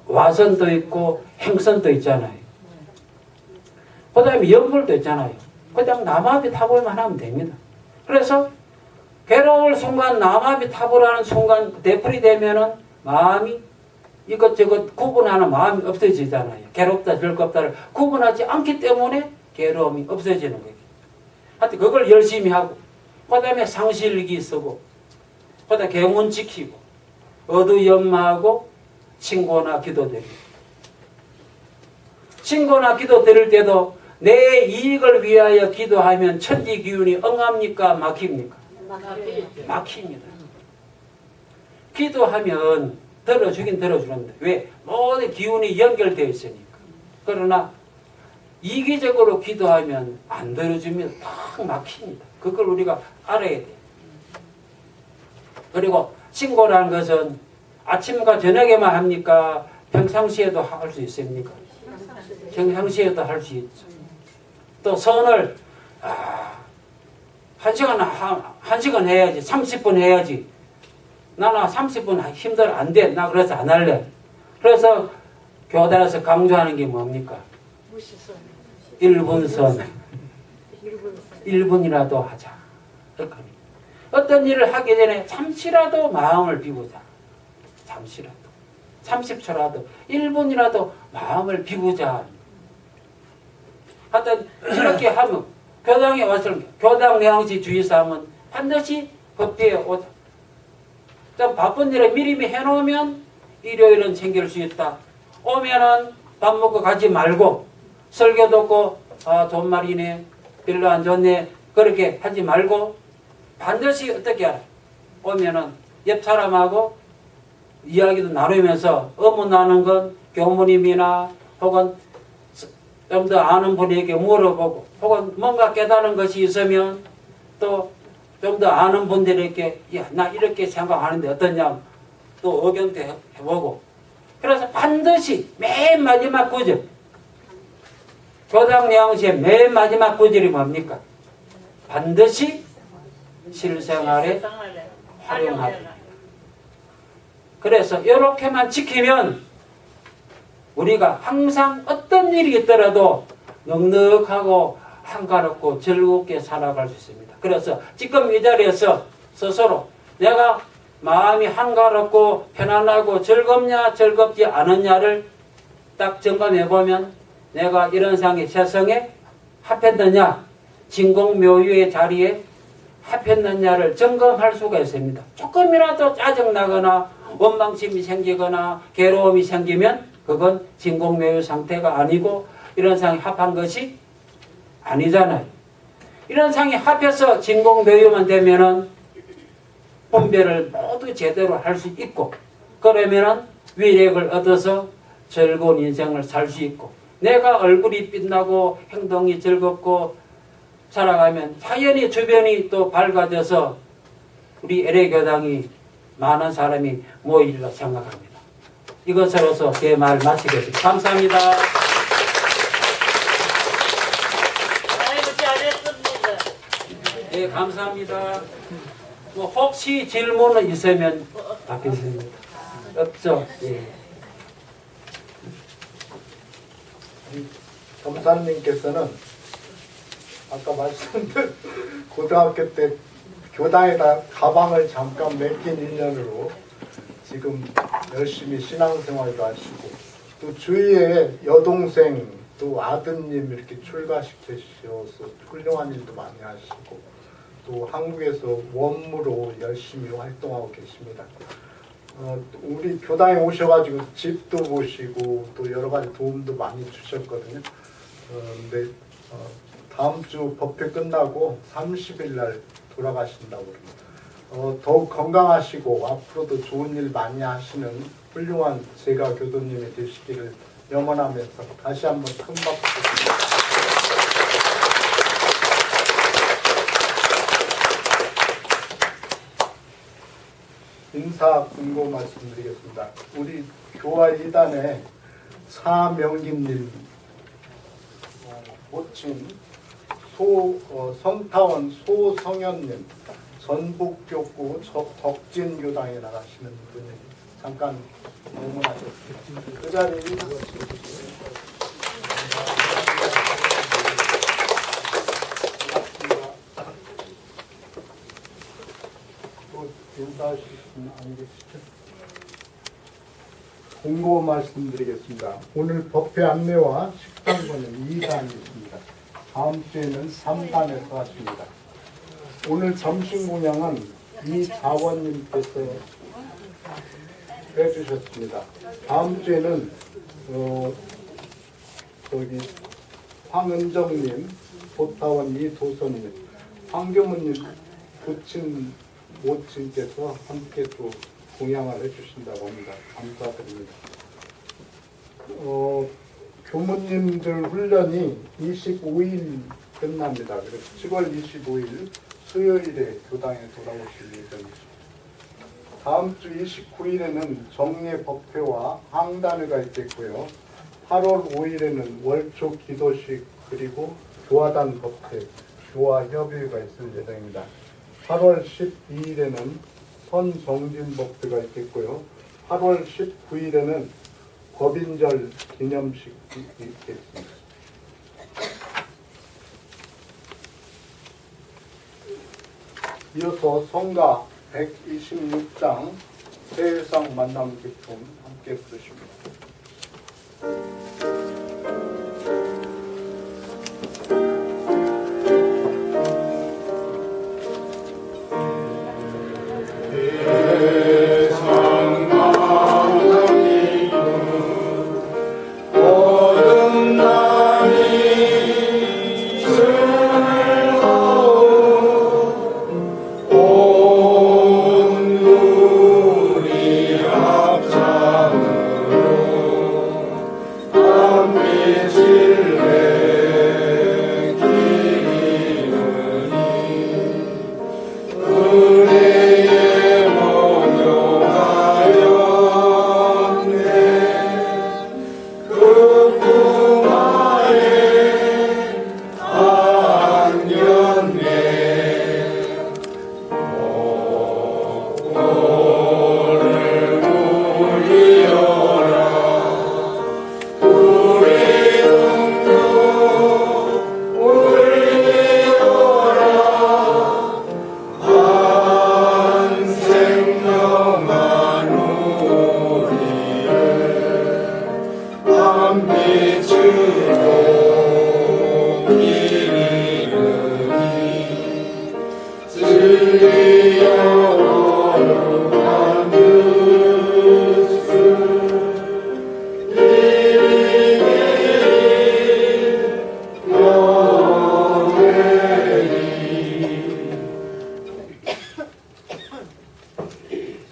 와선도 있고 행선도 있잖아요. 그 다음에 연불도 있잖아요. 그냥 남아비 탑을만 하면 됩니다. 그래서 괴로울 순간 남아비 탑을하는 순간 되풀이 되면은 마음이 이것저것 구분하는 마음이 없어지잖아요. 괴롭다 즐겁다를 구분하지 않기 때문에 괴로움이 없어지는 거예요. 하여튼 그걸 열심히 하고 그 다음에 상실기 쓰고 그 다음에 경운 지키고 어두연마하고 신고나 기도드리고 신고나 기도드릴 때도 내 이익을 위하여 기도하면 천지 기운이 응합니까? 막힙니까? 막힙니다. 기도하면 들어주긴 들어주는데 왜? 모든 기운이 연결되어 있으니까. 그러나 이기적으로 기도하면 안 들어주면 딱 막힙니다. 그걸 우리가 알아야 돼요. 그리고 신고라는 것은 아침과 저녁에만 합니까? 평상시에도 할 수 있습니까? 평상시에도 할 수 있죠. 또 선을 1시간 해야지 30분 해야지 나는 30분 힘들어 안 돼. 나 그래서 안 할래. 그래서 교단에서 강조하는 게 뭡니까? 1분 선. 1분이라도 하자. 어떤 일을 하기 전에 잠시라도 마음을 비우자. 잠시라도. 30초라도 1분이라도 마음을 비우자. 하여튼 이렇게 하면 교당에 왔을 때 교당 내양시 주의사 하면 반드시 법회에 오자. 좀 바쁜 일에 미리 해놓으면 일요일은 챙길 수 있다. 오면은 밥 먹고 가지 말고 설교 듣고 존말이네 별로 안 좋네 그렇게 하지 말고 반드시 어떻게 하라. 오면은 옆 사람하고 이야기도 나누면서 의문나는 건 교무님이나 혹은 좀 더 아는 분에게 물어보고 혹은 뭔가 깨달은 것이 있으면 또 좀 더 아는 분들에게 야, 나 이렇게 생각하는데 어떠냐 또 의견도 해보고 그래서 반드시 맨 마지막 구절 교당 내용시의 맨 마지막 구절이 뭡니까? 반드시 실생활에 활용하라. 그래서 이렇게만 지키면 우리가 항상 어떤 일이 있더라도 넉넉하고 한가롭고 즐겁게 살아갈 수 있습니다. 그래서 지금 이 자리에서 스스로 내가 마음이 한가롭고 편안하고 즐겁냐 즐겁지 않았냐를 딱 점검해보면 내가 이런 상의 세상에 합했느냐 진공묘유의 자리에 합했느냐를 점검할 수가 있습니다. 조금이라도 짜증나거나 원망심이 생기거나 괴로움이 생기면 그건 진공묘유 상태가 아니고 이런 상에 합한 것이 아니잖아요. 이런 상에 합해서 진공묘유만 되면은 분별을 모두 제대로 할 수 있고 그러면은 위력을 얻어서 즐거운 인생을 살 수 있고 내가 얼굴이 빛나고 행동이 즐겁고 살아가면 당연히 주변이 또 밝아져서 우리 LA교당이 많은 사람이 모이리라 생각합니다. 이것으로서 제 말 마치겠습니다. 감사합니다. 아이고 잘했습니다. 네, 감사합니다. 뭐 혹시 질문은 있으면 받겠습니다. 없죠? 예. 검사님께서는 아까 말씀드린 고등학교 때 교당에다 가방을 잠깐 맡긴 인연으로 지금 열심히 신앙생활도 하시고 또 주위에 여동생 또 아드님 이렇게 출가시키셔서 훌륭한 일도 많이 하시고 또 한국에서 원무로 열심히 활동하고 계십니다. 우리 교당에 오셔가지고 집도 보시고 또 여러 가지 도움도 많이 주셨거든요. 근데 다음 주 법회 끝나고 30일 날 돌아가신다고 그럽니다. 더욱 건강하시고 앞으로도 좋은 일 많이 하시는 훌륭한 제가 교도님이 되시기를 염원하면서 다시 한번 큰 박수 드립니다. 인사 공고 말씀드리겠습니다. 우리 교화 2단에 차명기님 모친 성타원 소성현님 전북교구 덕진교당에 나가시는 분이 잠깐 방문하셨습니다. 그 자리에 인사하실 분 안 계시죠? 공고 말씀드리겠습니다. 오늘 법회 안내와 식당번은 2단이십니다. 다음 주에는 3단에서 하십니다. 오늘 점심 공양은 이자원님께서 해주셨습니다. 다음 주에는 황은정님, 보타원 이도선님, 황교문님 부친 모친께서 함께 또 공양을 해주신다고 합니다. 감사드립니다. 교무님들 훈련이 25일 끝납니다. 그래서 10월 25일 수요일에 교당에 돌아오실 예정입니다. 다음 주 29일에는 정례 법회와 항단회가 있겠고요. 8월 5일에는 월초 기도식 그리고 교화단 법회, 교화 협의회가 있을 예정입니다. 8월 12일에는 선정진 법회가 있겠고요. 8월 19일에는 법인절 기념식이 있겠습니다. 이어서 성가 126장 세상 만남 기쁨 함께 부르십니다.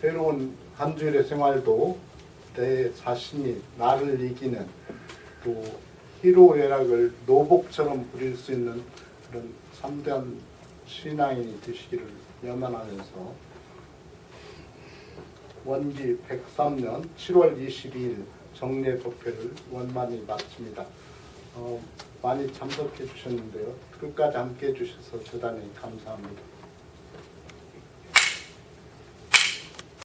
새로운 한 주일의 생활도 내 자신이 나를 이기는 또 희로애락을 노복처럼 부릴 수 있는 그런 참된 신앙인이 되시기를 염원하면서 원기 103년 7월 22일 정례법회를 원만히 마칩니다. 많이 참석해 주셨는데요. 끝까지 함께 해 주셔서 대단히 감사합니다.